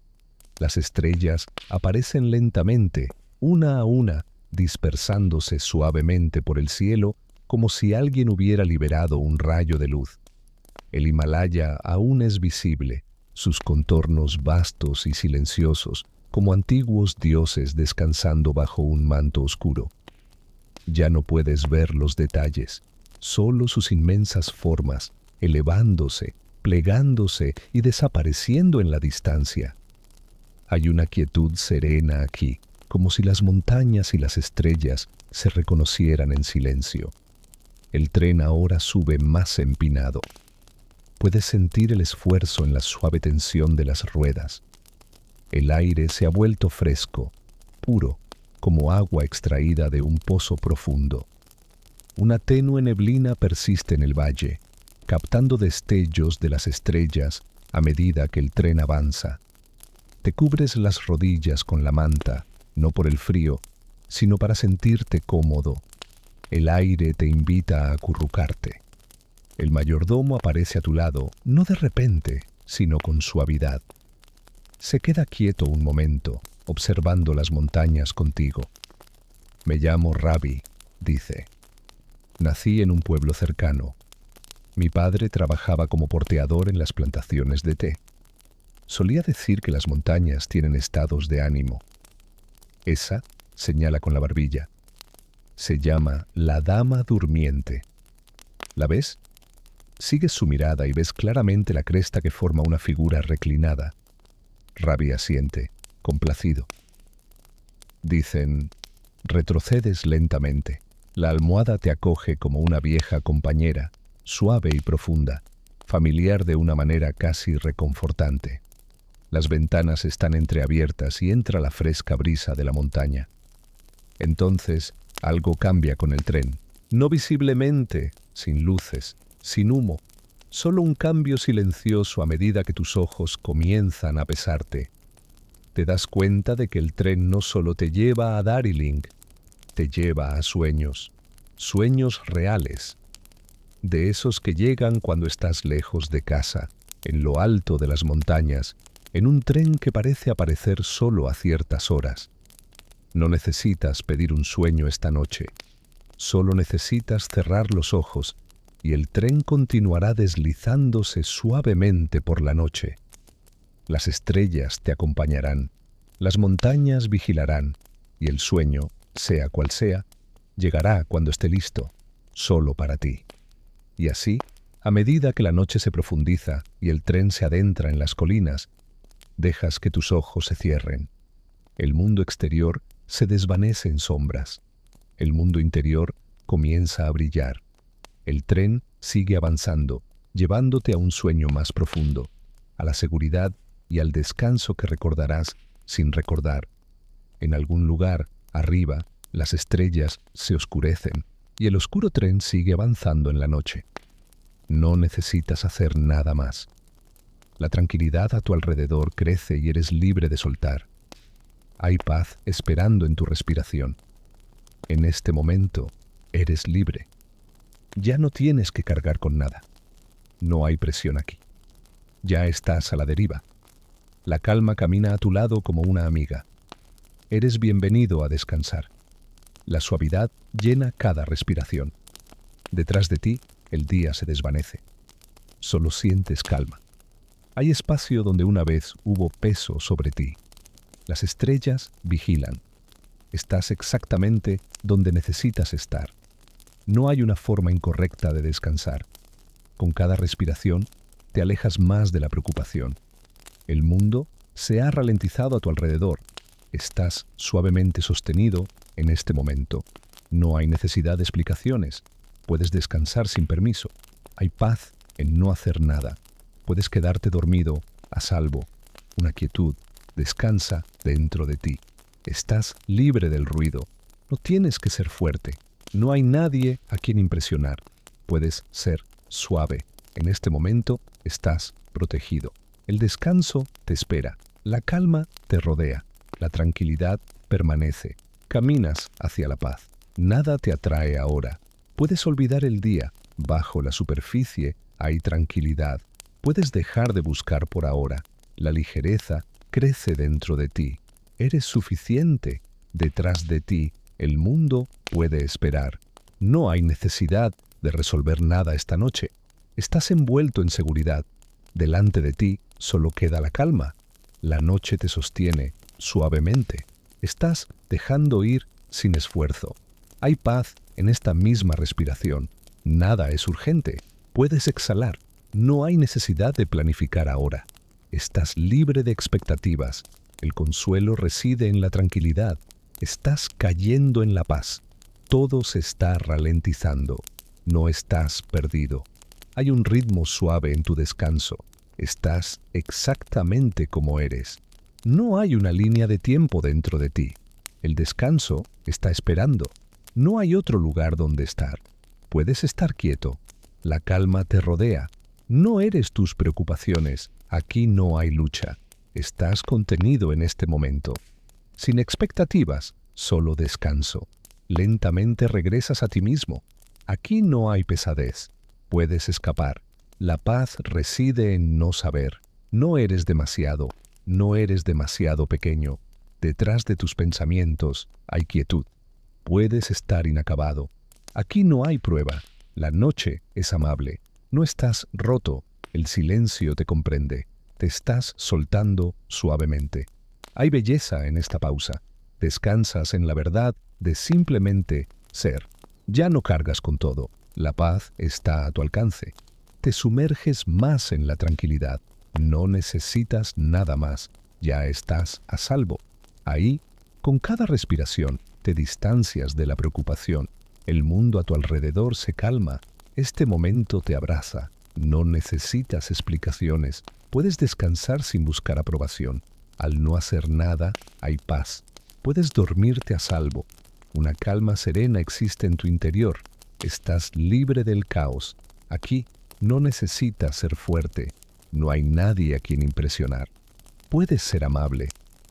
Las estrellas aparecen lentamente, una a una, dispersándose suavemente por el cielo como si alguien hubiera liberado un rayo de luz. El Himalaya aún es visible, sus contornos vastos y silenciosos, como antiguos dioses descansando bajo un manto oscuro. Ya no puedes ver los detalles, solo sus inmensas formas, elevándose, plegándose y desapareciendo en la distancia. Hay una quietud serena aquí, como si las montañas y las estrellas se reconocieran en silencio. El tren ahora sube más empinado. Puedes sentir el esfuerzo en la suave tensión de las ruedas. El aire se ha vuelto fresco, puro, como agua extraída de un pozo profundo. Una tenue neblina persiste en el valle, captando destellos de las estrellas a medida que el tren avanza. Te cubres las rodillas con la manta, no por el frío, sino para sentirte cómodo. El aire te invita a acurrucarte. El mayordomo aparece a tu lado, no de repente, sino con suavidad. Se queda quieto un momento, observando las montañas contigo. Me llamo Ravi, dice. Nací en un pueblo cercano. Mi padre trabajaba como porteador en las plantaciones de té. Solía decir que las montañas tienen estados de ánimo. Esa, señala con la barbilla, se llama la dama durmiente. ¿La ves? Sigues su mirada y ves claramente la cresta que forma una figura reclinada. Ravi asiente, complacido. Dicen, retrocedes lentamente. La almohada te acoge como una vieja compañera, suave y profunda, familiar de una manera casi reconfortante. Las ventanas están entreabiertas y entra la fresca brisa de la montaña. Entonces Algo cambia con el tren. No visiblemente, sin luces, sin humo. Solo un cambio silencioso a medida que tus ojos comienzan a pesarte. Te das cuenta de que el tren no solo te lleva a Darjeeling, te lleva a sueños. Sueños reales. De esos que llegan cuando estás lejos de casa, en lo alto de las montañas, en un tren que parece aparecer solo a ciertas horas. No necesitas pedir un sueño esta noche. Solo necesitas cerrar los ojos y el tren continuará deslizándose suavemente por la noche. Las estrellas te acompañarán, las montañas vigilarán y el sueño, sea cual sea, llegará cuando esté listo, solo para ti. Y así, a medida que la noche se profundiza y el tren se adentra en las colinas, dejas que tus ojos se cierren. El mundo exterior se desvanece en sombras. El mundo interior comienza a brillar. El tren sigue avanzando, llevándote a un sueño más profundo, a la seguridad y al descanso que recordarás sin recordar. En algún lugar, arriba, las estrellas se oscurecen y el oscuro tren sigue avanzando en la noche. No necesitas hacer nada más. La tranquilidad a tu alrededor crece y eres libre de soltar. Hay paz esperando en tu respiración. En este momento, eres libre. Ya no tienes que cargar con nada. No hay presión aquí. Ya estás a la deriva. La calma camina a tu lado como una amiga. Eres bienvenido a descansar. La suavidad llena cada respiración. Detrás de ti, el día se desvanece. Solo sientes calma. Hay espacio donde una vez hubo peso sobre ti. Las estrellas vigilan. Estás exactamente donde necesitas estar. No hay una forma incorrecta de descansar. Con cada respiración, te alejas más de la preocupación. El mundo se ha ralentizado a tu alrededor. Estás suavemente sostenido en este momento. No hay necesidad de explicaciones. Puedes descansar sin permiso. Hay paz en no hacer nada. Puedes quedarte dormido, a salvo. Una quietud descansa dentro de ti. Estás libre del ruido. No tienes que ser fuerte. No hay nadie a quien impresionar. Puedes ser suave. En este momento estás protegido. El descanso te espera. La calma te rodea. La tranquilidad permanece. Caminas hacia la paz. Nada te atrae ahora. Puedes olvidar el día. Bajo la superficie hay tranquilidad. Puedes dejar de buscar por ahora. La ligereza crece dentro de ti. Eres suficiente. Detrás de ti, el mundo puede esperar. No hay necesidad de resolver nada esta noche. Estás envuelto en seguridad. Delante de ti solo queda la calma. La noche te sostiene suavemente. Estás dejando ir sin esfuerzo. Hay paz en esta misma respiración. Nada es urgente. Puedes exhalar. No hay necesidad de planificar ahora. Estás libre de expectativas. El consuelo reside en la tranquilidad. Estás cayendo en la paz. Todo se está ralentizando. No estás perdido. Hay un ritmo suave en tu descanso. Estás exactamente como eres. No hay una línea de tiempo dentro de ti. El descanso está esperando. No hay otro lugar donde estar. Puedes estar quieto. La calma te rodea. No eres tus preocupaciones. Aquí no hay lucha. Estás contenido en este momento. Sin expectativas, solo descanso. Lentamente regresas a ti mismo. Aquí no hay pesadez. Puedes escapar. La paz reside en no saber. No eres demasiado. No eres demasiado pequeño. Detrás de tus pensamientos hay quietud. Puedes estar inacabado. Aquí no hay prueba. La noche es amable. No estás roto. El silencio te comprende. Te estás soltando suavemente. Hay belleza en esta pausa. Descansas en la verdad de simplemente ser. Ya no cargas con todo. La paz está a tu alcance. Te sumerges más en la tranquilidad. No necesitas nada más. Ya estás a salvo. Ahí, con cada respiración, te distancias de la preocupación. El mundo a tu alrededor se calma. Este momento te abraza. No necesitas explicaciones. Puedes descansar sin buscar aprobación. Al no hacer nada, hay paz. Puedes dormirte a salvo. Una calma serena existe en tu interior. Estás libre del caos. Aquí no necesitas ser fuerte. No hay nadie a quien impresionar. Puedes ser amable.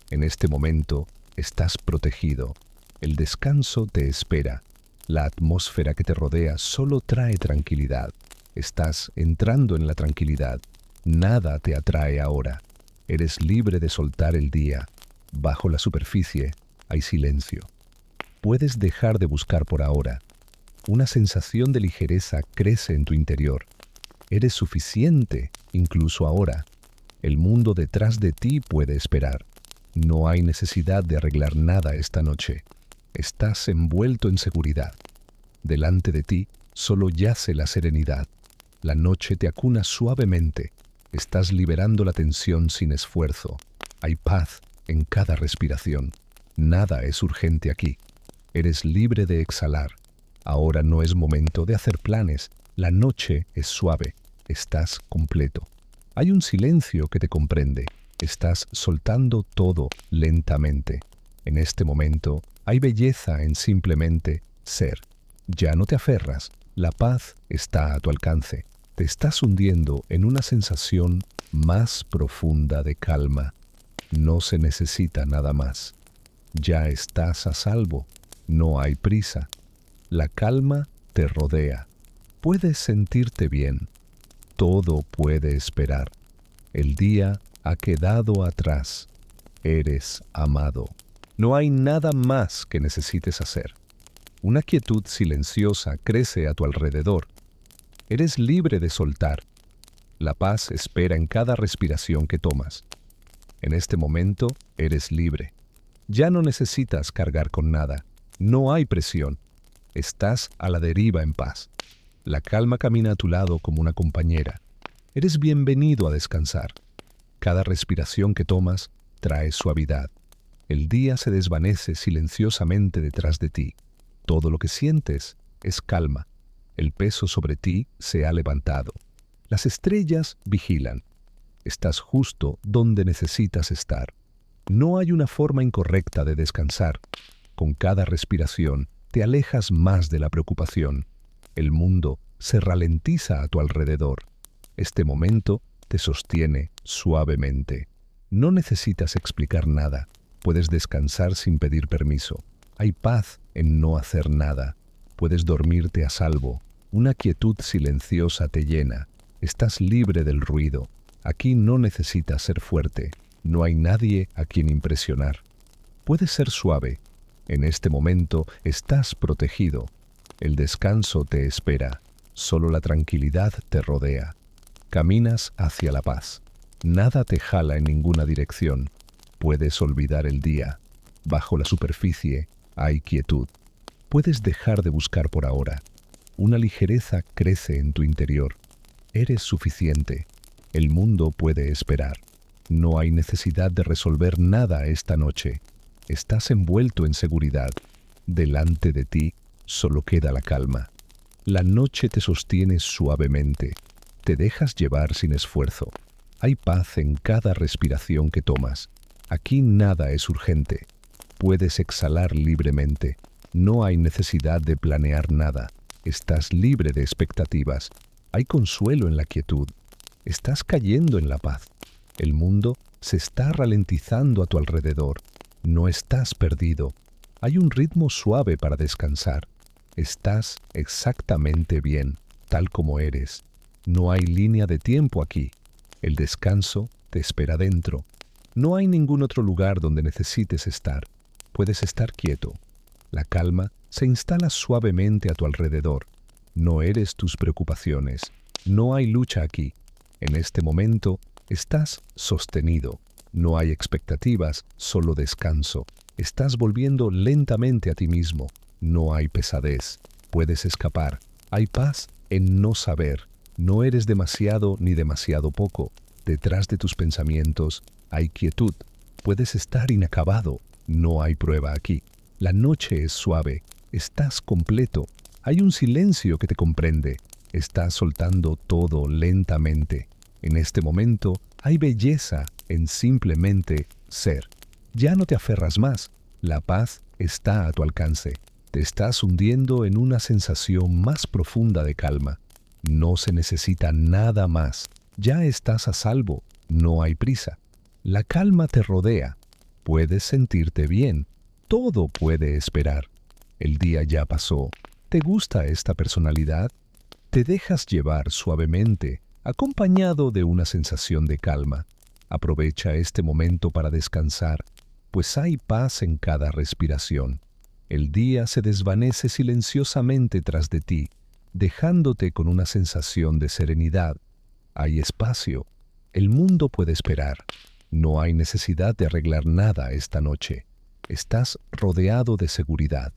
En este momento estás protegido. El descanso te espera. La atmósfera que te rodea solo trae tranquilidad. Estás entrando en la tranquilidad. Nada te atrae ahora. Eres libre de soltar el día. Bajo la superficie hay silencio. Puedes dejar de buscar por ahora. Una sensación de ligereza crece en tu interior. Eres suficiente, incluso ahora. El mundo detrás de ti puede esperar. No hay necesidad de arreglar nada esta noche. Estás envuelto en seguridad. Delante de ti solo yace la serenidad. La noche te acuna suavemente. Estás liberando la tensión sin esfuerzo. Hay paz en cada respiración. Nada es urgente aquí. Eres libre de exhalar. Ahora no es momento de hacer planes. La noche es suave. Estás completo. Hay un silencio que te comprende. Estás soltando todo lentamente. En este momento hay belleza en simplemente ser. Ya no te aferras. La paz está a tu alcance. Te estás hundiendo en una sensación más profunda de calma. No se necesita nada más. Ya estás a salvo. No hay prisa. La calma te rodea. Puedes sentirte bien. Todo puede esperar. El día ha quedado atrás. Eres amado. No hay nada más que necesites hacer. Una quietud silenciosa crece a tu alrededor. Eres libre de soltar. La paz espera en cada respiración que tomas. En este momento eres libre. Ya no necesitas cargar con nada. No hay presión. Estás a la deriva en paz. La calma camina a tu lado como una compañera. Eres bienvenido a descansar. Cada respiración que tomas trae suavidad. El día se desvanece silenciosamente detrás de ti. Todo lo que sientes es calma. El peso sobre ti se ha levantado. Las estrellas vigilan. Estás justo donde necesitas estar. No hay una forma incorrecta de descansar. Con cada respiración te alejas más de la preocupación. El mundo se ralentiza a tu alrededor. Este momento te sostiene suavemente. No necesitas explicar nada. Puedes descansar sin pedir permiso. Hay paz en no hacer nada. Puedes dormirte a salvo. Una quietud silenciosa te llena. Estás libre del ruido. Aquí no necesitas ser fuerte. No hay nadie a quien impresionar. Puedes ser suave. En este momento estás protegido. El descanso te espera. Solo la tranquilidad te rodea. Caminas hacia la paz. Nada te jala en ninguna dirección. Puedes olvidar el día. Bajo la superficie hay quietud. Puedes dejar de buscar por ahora. Una ligereza crece en tu interior. Eres suficiente. El mundo puede esperar. No hay necesidad de resolver nada esta noche. Estás envuelto en seguridad. Delante de ti solo queda la calma. La noche te sostiene suavemente. Te dejas llevar sin esfuerzo. Hay paz en cada respiración que tomas. Aquí nada es urgente. Puedes exhalar libremente. No hay necesidad de planear nada. Estás libre de expectativas. Hay consuelo en la quietud. Estás cayendo en la paz. El mundo se está ralentizando a tu alrededor. No estás perdido. Hay un ritmo suave para descansar. Estás exactamente bien, tal como eres. No hay línea de tiempo aquí. El descanso te espera dentro. No hay ningún otro lugar donde necesites estar. Puedes estar quieto. La calma se instala suavemente a tu alrededor. No eres tus preocupaciones. No hay lucha aquí. En este momento estás sostenido. No hay expectativas, solo descanso. Estás volviendo lentamente a ti mismo. No hay pesadez. Puedes escapar. Hay paz en no saber. No eres demasiado ni demasiado poco. Detrás de tus pensamientos hay quietud. Puedes estar inacabado. No hay prueba aquí. La noche es suave. Estás completo. Hay un silencio que te comprende. Estás soltando todo lentamente. En este momento hay belleza en simplemente ser. Ya no te aferras más. La paz está a tu alcance. Te estás hundiendo en una sensación más profunda de calma. No se necesita nada más. Ya estás a salvo. No hay prisa. La calma te rodea. Puedes sentirte bien. Todo puede esperar. El día ya pasó. ¿Te gusta esta personalidad? Te dejas llevar suavemente, acompañado de una sensación de calma. Aprovecha este momento para descansar, pues hay paz en cada respiración. El día se desvanece silenciosamente tras de ti, dejándote con una sensación de serenidad. Hay espacio. El mundo puede esperar. No hay necesidad de arreglar nada esta noche. Estás rodeado de seguridad.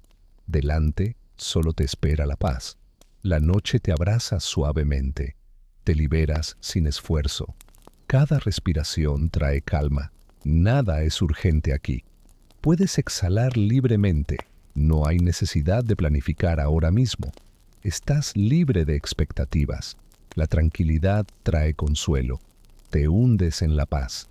Delante solo te espera la paz. La noche te abraza suavemente. Te liberas sin esfuerzo. Cada respiración trae calma. Nada es urgente aquí. Puedes exhalar libremente. No hay necesidad de planificar ahora mismo. Estás libre de expectativas. La tranquilidad trae consuelo. Te hundes en la paz.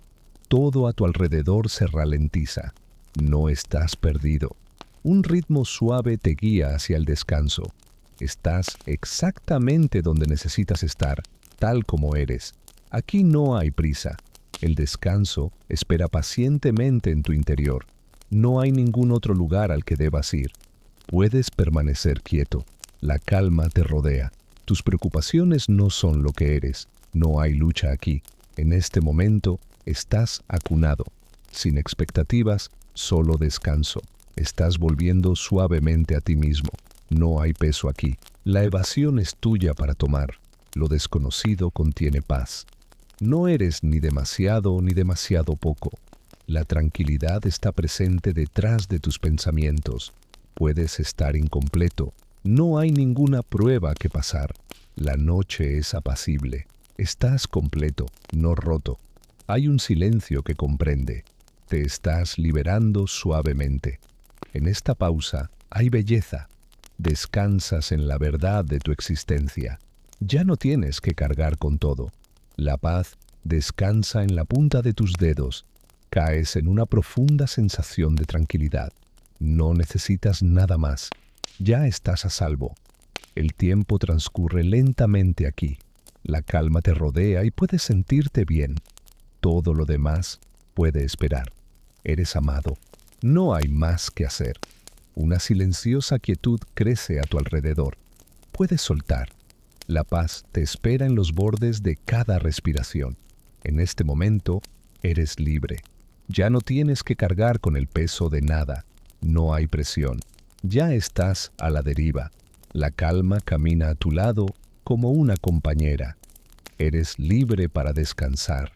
Todo a tu alrededor se ralentiza. No estás perdido. Un ritmo suave te guía hacia el descanso. Estás exactamente donde necesitas estar, tal como eres. Aquí no hay prisa. El descanso espera pacientemente en tu interior. No hay ningún otro lugar al que debas ir. Puedes permanecer quieto. La calma te rodea. Tus preocupaciones no son lo que eres. No hay lucha aquí. En este momento estás acunado. Sin expectativas, solo descanso. Estás volviendo suavemente a ti mismo. No hay peso aquí. La evasión es tuya para tomar. Lo desconocido contiene paz. No eres ni demasiado ni demasiado poco. La tranquilidad está presente detrás de tus pensamientos. Puedes estar incompleto. No hay ninguna prueba que pasar. La noche es apacible. Estás completo, no roto. Hay un silencio que comprende. Te estás liberando suavemente. En esta pausa hay belleza. Descansas en la verdad de tu existencia. Ya no tienes que cargar con todo. La paz descansa en la punta de tus dedos. Caes en una profunda sensación de tranquilidad. No necesitas nada más. Ya estás a salvo. El tiempo transcurre lentamente aquí. La calma te rodea y puedes sentirte bien. Todo lo demás puede esperar. Eres amado. No hay más que hacer. Una silenciosa quietud crece a tu alrededor. Puedes soltar. La paz te espera en los bordes de cada respiración. En este momento, eres libre. Ya no tienes que cargar con el peso de nada. No hay presión. Ya estás a la deriva. La calma camina a tu lado como una compañera. Eres libre para descansar.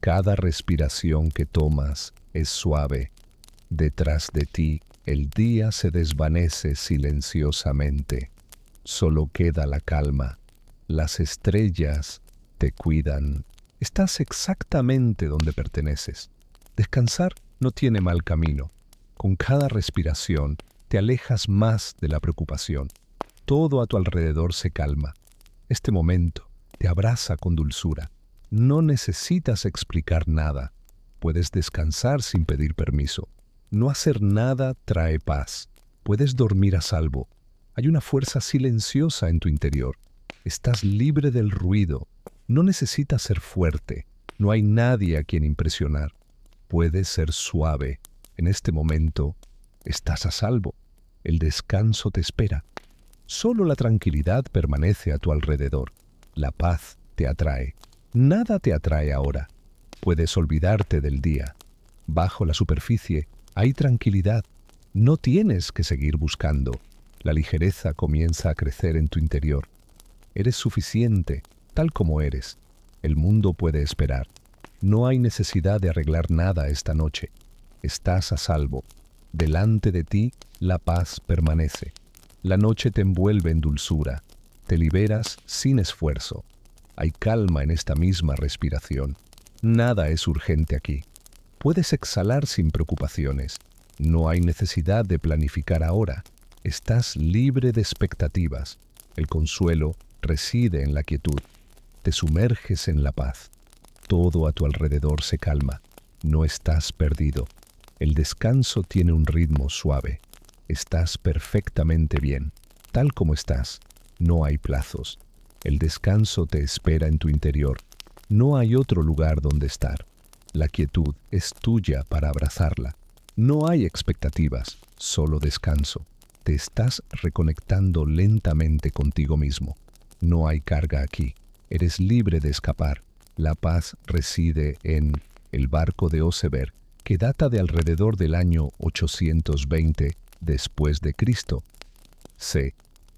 Cada respiración que tomas es suave. Detrás de ti, el día se desvanece silenciosamente. Solo queda la calma. Las estrellas te cuidan. Estás exactamente donde perteneces. Descansar no tiene mal camino. Con cada respiración te alejas más de la preocupación. Todo a tu alrededor se calma. Este momento te abraza con dulzura. No necesitas explicar nada. Puedes descansar sin pedir permiso. No hacer nada trae paz. Puedes dormir a salvo. Hay una fuerza silenciosa en tu interior. Estás libre del ruido. No necesitas ser fuerte. No hay nadie a quien impresionar. Puedes ser suave. En este momento, estás a salvo. El descanso te espera. Solo la tranquilidad permanece a tu alrededor. La paz te atrae. Nada te atrae ahora. Puedes olvidarte del día. Bajo la superficie hay tranquilidad. No tienes que seguir buscando. La ligereza comienza a crecer en tu interior. Eres suficiente, tal como eres. El mundo puede esperar. No hay necesidad de arreglar nada esta noche. Estás a salvo. Delante de ti, la paz permanece. La noche te envuelve en dulzura. Te liberas sin esfuerzo. Hay calma en esta misma respiración. Nada es urgente aquí. Puedes exhalar sin preocupaciones. No hay necesidad de planificar ahora. Estás libre de expectativas. El consuelo reside en la quietud. Te sumerges en la paz. Todo a tu alrededor se calma. No estás perdido. El descanso tiene un ritmo suave. Estás perfectamente bien, tal como estás. No hay plazos. El descanso te espera en tu interior. No hay otro lugar donde estar. La quietud es tuya para abrazarla. No hay expectativas, solo descanso. Te estás reconectando lentamente contigo mismo. No hay carga aquí. Eres libre de escapar. La paz reside en el barco de Oseberg, que data de alrededor del año 820 después de Cristo.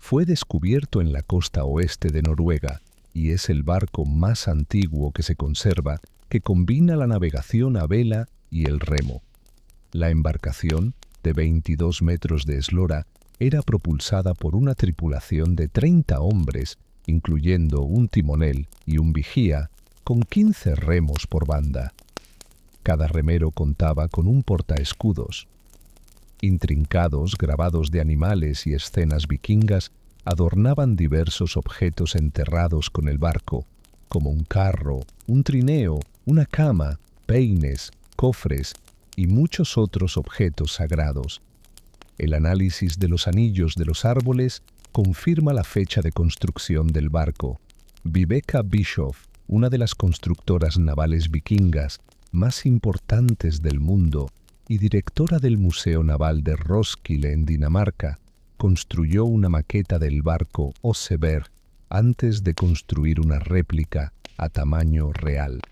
Fue descubierto en la costa oeste de Noruega y es el barco más antiguo que se conserva, que combina la navegación a vela y el remo. La embarcación, de 22 metros de eslora, era propulsada por una tripulación de 30 hombres, incluyendo un timonel y un vigía, con 15 remos por banda. Cada remero contaba con un portaescudos. Intrincados grabados de animales y escenas vikingas adornaban diversos objetos enterrados con el barco, como un carro, un trineo, una cama, peines, cofres y muchos otros objetos sagrados. El análisis de los anillos de los árboles confirma la fecha de construcción del barco. Vibeke Bischoff, una de las constructoras navales vikingas más importantes del mundo y directora del Museo Naval de Roskilde en Dinamarca, construyó una maqueta del barco Oseberg antes de construir una réplica a tamaño real.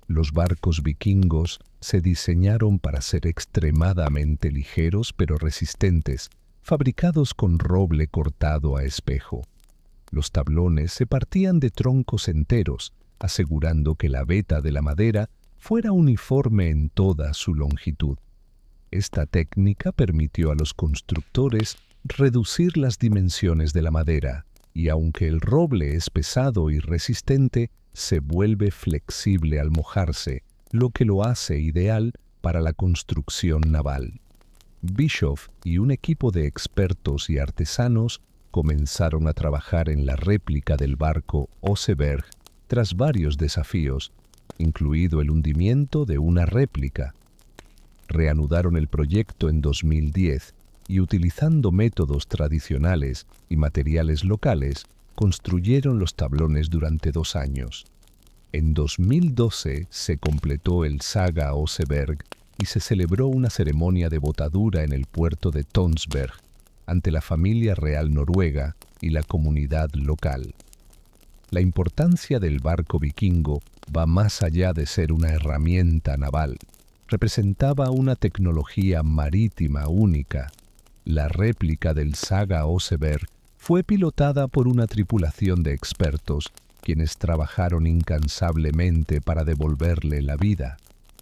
Los barcos vikingos se diseñaron para ser extremadamente ligeros pero resistentes, fabricados con roble cortado a espejo. Los tablones se partían de troncos enteros, asegurando que la veta de la madera fuera uniforme en toda su longitud. Esta técnica permitió a los constructores reducir las dimensiones de la madera, y aunque el roble es pesado y resistente, se vuelve flexible al mojarse, lo que lo hace ideal para la construcción naval. Bischoff y un equipo de expertos y artesanos comenzaron a trabajar en la réplica del barco Oseberg tras varios desafíos, incluido el hundimiento de una réplica. Reanudaron el proyecto en 2010 y, utilizando métodos tradicionales y materiales locales, construyeron los tablones durante 2 años. En 2012 se completó el Saga Oseberg y se celebró una ceremonia de botadura en el puerto de Tønsberg ante la familia real noruega y la comunidad local. La importancia del barco vikingo va más allá de ser una herramienta naval. Representaba una tecnología marítima única. La réplica del Saga Oseberg fue pilotada por una tripulación de expertos, quienes trabajaron incansablemente para devolverle la vida.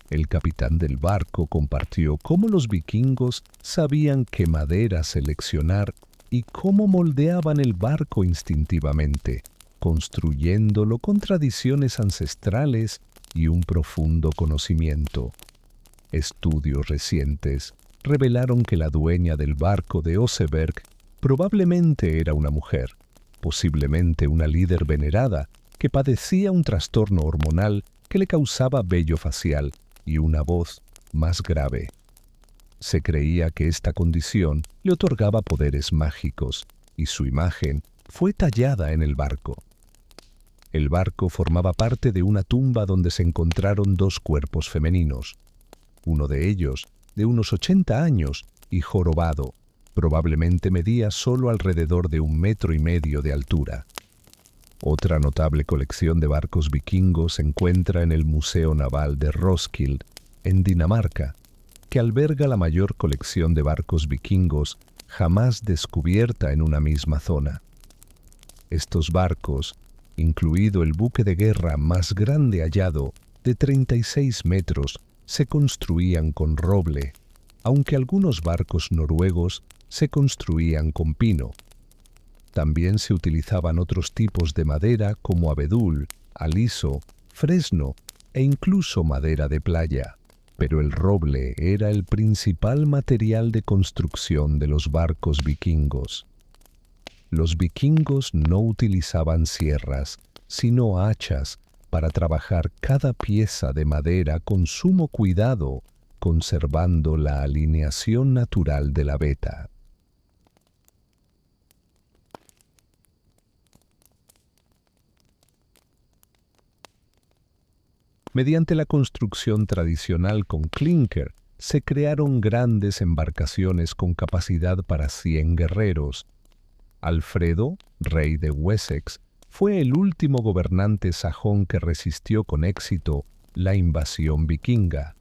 El capitán del barco compartió cómo los vikingos sabían qué madera seleccionar y cómo moldeaban el barco instintivamente, construyéndolo con tradiciones ancestrales y un profundo conocimiento. Estudios recientes revelaron que la dueña del barco de Oseberg probablemente era una mujer, posiblemente una líder venerada que padecía un trastorno hormonal que le causaba vello facial y una voz más grave. Se creía que esta condición le otorgaba poderes mágicos y su imagen fue tallada en el barco. El barco formaba parte de una tumba donde se encontraron 2 cuerpos femeninos. Uno de ellos, de unos 80 años y jorobado, probablemente medía solo alrededor de 1,5 metros de altura. Otra notable colección de barcos vikingos se encuentra en el Museo Naval de Roskilde, en Dinamarca, que alberga la mayor colección de barcos vikingos jamás descubierta en una misma zona. Estos barcos, incluido el buque de guerra más grande hallado, de 36 metros, se construían con roble, aunque algunos barcos noruegos se construían con pino. También se utilizaban otros tipos de madera como abedul, aliso, fresno e incluso madera de playa, pero el roble era el principal material de construcción de los barcos vikingos. Los vikingos no utilizaban sierras, sino hachas para trabajar cada pieza de madera con sumo cuidado, conservando la alineación natural de la veta. Mediante la construcción tradicional con clinker, se crearon grandes embarcaciones con capacidad para 100 guerreros. Alfredo, rey de Wessex, fue el último gobernante sajón que resistió con éxito la invasión vikinga.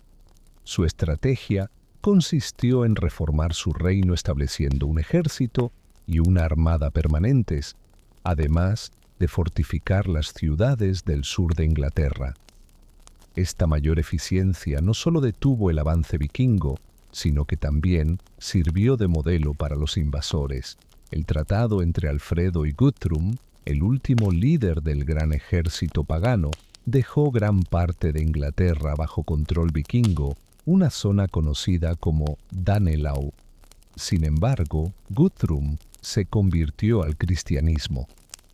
Su estrategia consistió en reformar su reino estableciendo un ejército y una armada permanentes, además de fortificar las ciudades del sur de Inglaterra. Esta mayor eficiencia no solo detuvo el avance vikingo, sino que también sirvió de modelo para los invasores. El tratado entre Alfredo y Guthrum, el último líder del gran ejército pagano, dejó gran parte de Inglaterra bajo control vikingo, una zona conocida como Danelaw. Sin embargo, Guthrum se convirtió al cristianismo.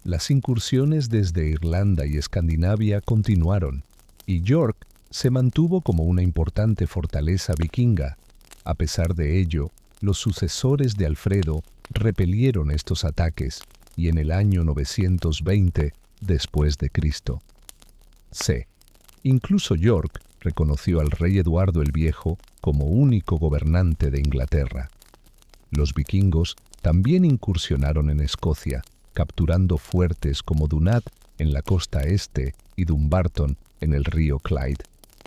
Las incursiones desde Irlanda y Escandinavia continuaron, y York se mantuvo como una importante fortaleza vikinga. A pesar de ello, los sucesores de Alfredo repelieron estos ataques, y en el año 920 después de Cristo. C. Incluso York reconoció al rey Eduardo el Viejo como único gobernante de Inglaterra. Los vikingos también incursionaron en Escocia, capturando fuertes como Dunat en la costa este y Dumbarton en el río Clyde,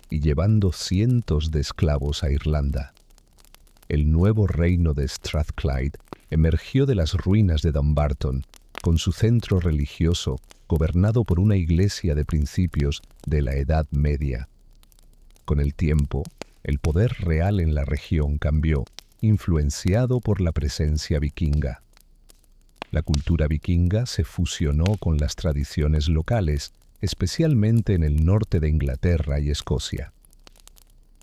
y llevando cientos de esclavos a Irlanda. El nuevo reino de Strathclyde emergió de las ruinas de Dumbarton, con su centro religioso gobernado por una iglesia de principios de la Edad Media. Con el tiempo, el poder real en la región cambió, influenciado por la presencia vikinga. La cultura vikinga se fusionó con las tradiciones locales, especialmente en el norte de Inglaterra y Escocia.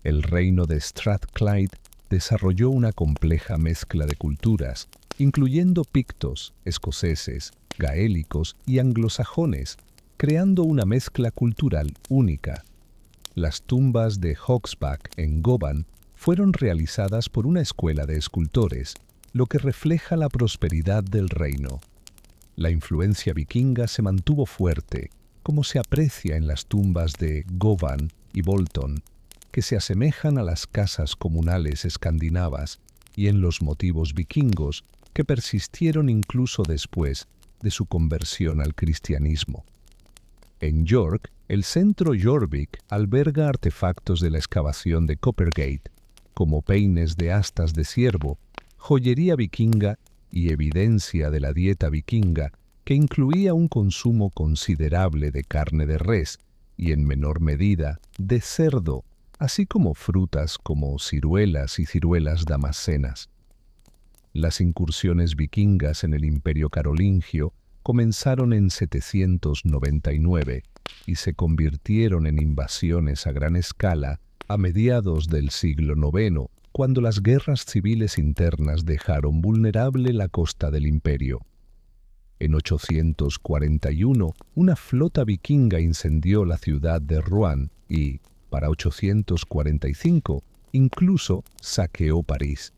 El reino de Strathclyde desarrolló una compleja mezcla de culturas, incluyendo pictos, escoceses, gaélicos y anglosajones, creando una mezcla cultural única. Las tumbas de Hogsback en Govan fueron realizadas por una escuela de escultores, lo que refleja la prosperidad del reino. La influencia vikinga se mantuvo fuerte, como se aprecia en las tumbas de Govan y Bolton, que se asemejan a las casas comunales escandinavas, y en los motivos vikingos que persistieron incluso después de su conversión al cristianismo. En York, el centro Jorvik alberga artefactos de la excavación de Coppergate, como peines de astas de ciervo, joyería vikinga y evidencia de la dieta vikinga, que incluía un consumo considerable de carne de res y, en menor medida, de cerdo, así como frutas como ciruelas y ciruelas damascenas. Las incursiones vikingas en el Imperio Carolingio comenzaron en 799 y se convirtieron en invasiones a gran escala a mediados del siglo IX, cuando las guerras civiles internas dejaron vulnerable la costa del imperio. En 841, una flota vikinga incendió la ciudad de Rouen y, para 845, incluso saqueó París.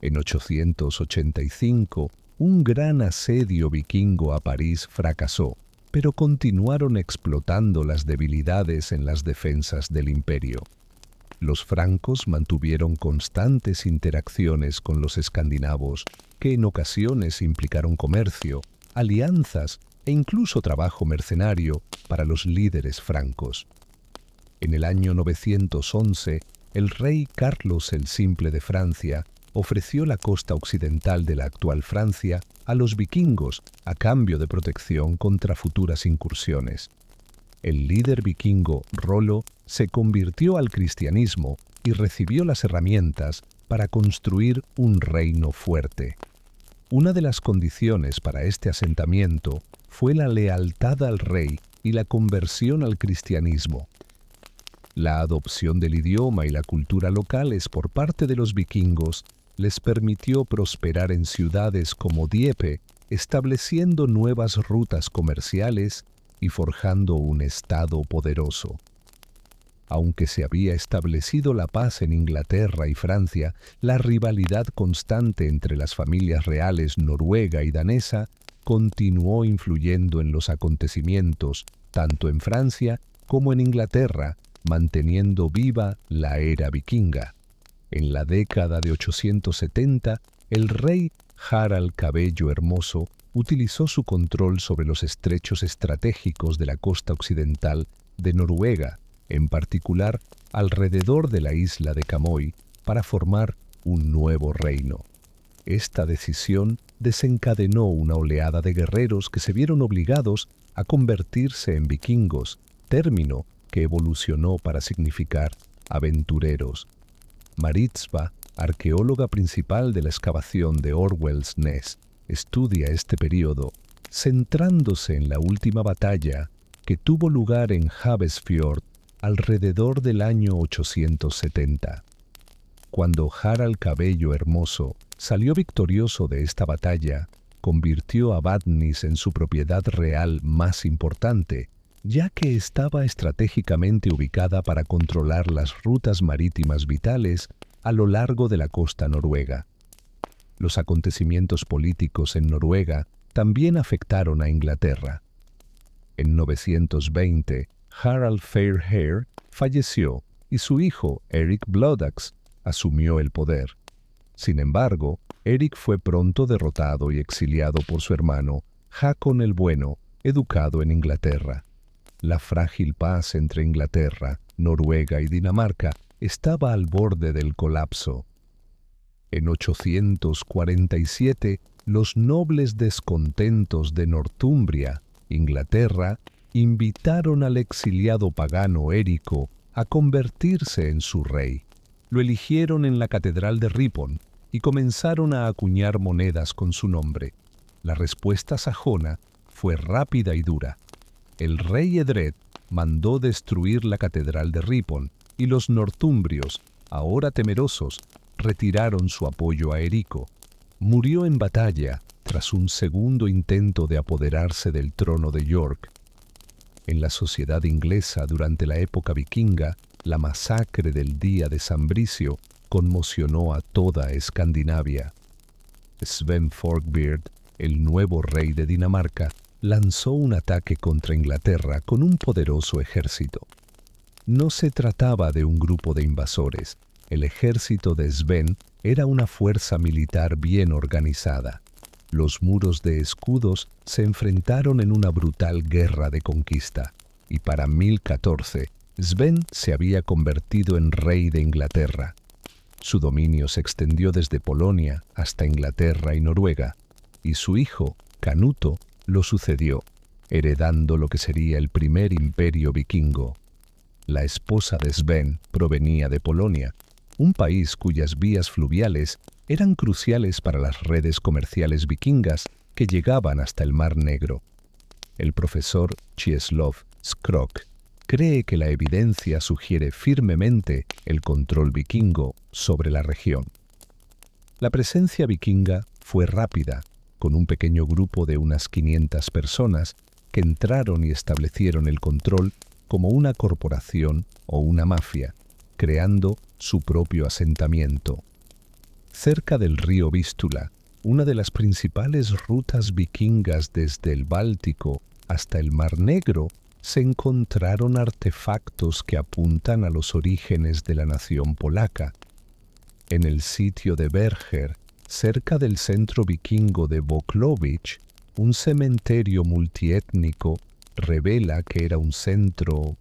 En 885, un gran asedio vikingo a París fracasó, pero continuaron explotando las debilidades en las defensas del imperio. Los francos mantuvieron constantes interacciones con los escandinavos, que en ocasiones implicaron comercio, alianzas e incluso trabajo mercenario para los líderes francos. En el año 911, el rey Carlos el Simple de Francia ofreció la costa occidental de la actual Francia a los vikingos a cambio de protección contra futuras incursiones. El líder vikingo Rollo se convirtió al cristianismo y recibió las herramientas para construir un reino fuerte. Una de las condiciones para este asentamiento fue la lealtad al rey y la conversión al cristianismo. La adopción del idioma y la cultura locales por parte de los vikingos les permitió prosperar en ciudades como Dieppe, estableciendo nuevas rutas comerciales y forjando un estado poderoso. Aunque se había establecido la paz en Inglaterra y Francia, la rivalidad constante entre las familias reales noruega y danesa continuó influyendo en los acontecimientos, tanto en Francia como en Inglaterra, manteniendo viva la era vikinga. En la década de 870, el rey Harald Cabello Hermoso utilizó su control sobre los estrechos estratégicos de la costa occidental de Noruega, en particular alrededor de la isla de Camoy, para formar un nuevo reino. Esta decisión desencadenó una oleada de guerreros que se vieron obligados a convertirse en vikingos, término que evolucionó para significar aventureros. Maritzva, arqueóloga principal de la excavación de Orwell's Ness, estudia este periodo, centrándose en la última batalla que tuvo lugar en Havesfjord alrededor del año 870. Cuando Harald Cabello Hermoso salió victorioso de esta batalla, convirtió a Badnis en su propiedad real más importante, ya que estaba estratégicamente ubicada para controlar las rutas marítimas vitales a lo largo de la costa noruega. Los acontecimientos políticos en Noruega también afectaron a Inglaterra. En 920, Harald Fairhair falleció y su hijo, Eric Bloodaxe, asumió el poder. Sin embargo, Eric fue pronto derrotado y exiliado por su hermano, Hakon el Bueno, educado en Inglaterra. La frágil paz entre Inglaterra, Noruega y Dinamarca estaba al borde del colapso. En 847, los nobles descontentos de Northumbria, Inglaterra, invitaron al exiliado pagano Érico a convertirse en su rey. Lo eligieron en la catedral de Ripon y comenzaron a acuñar monedas con su nombre. La respuesta sajona fue rápida y dura. El rey Edred mandó destruir la catedral de Ripon y los northumbrios, ahora temerosos, retiraron su apoyo a Érico. Murió en batalla tras un segundo intento de apoderarse del trono de York. En la sociedad inglesa durante la época vikinga, la masacre del día de San Bricio conmocionó a toda Escandinavia. Sven Forkbeard, el nuevo rey de Dinamarca, lanzó un ataque contra Inglaterra con un poderoso ejército. No se trataba de un grupo de invasores. El ejército de Sven era una fuerza militar bien organizada. Los muros de escudos se enfrentaron en una brutal guerra de conquista, y para 1014, Sven se había convertido en rey de Inglaterra. Su dominio se extendió desde Polonia hasta Inglaterra y Noruega, y su hijo, Canuto, lo sucedió, heredando lo que sería el primer imperio vikingo. La esposa de Sven provenía de Polonia, un país cuyas vías fluviales eran cruciales para las redes comerciales vikingas que llegaban hasta el Mar Negro. El profesor Czesław Skrok cree que la evidencia sugiere firmemente el control vikingo sobre la región. La presencia vikinga fue rápida, con un pequeño grupo de unas 500 personas que entraron y establecieron el control como una corporación o una mafia, creando su propio asentamiento. Cerca del río Vístula, una de las principales rutas vikingas desde el Báltico hasta el Mar Negro, se encontraron artefactos que apuntan a los orígenes de la nación polaca. En el sitio de Berger, cerca del centro vikingo de Włocławek, un cementerio multiétnico revela que era un centro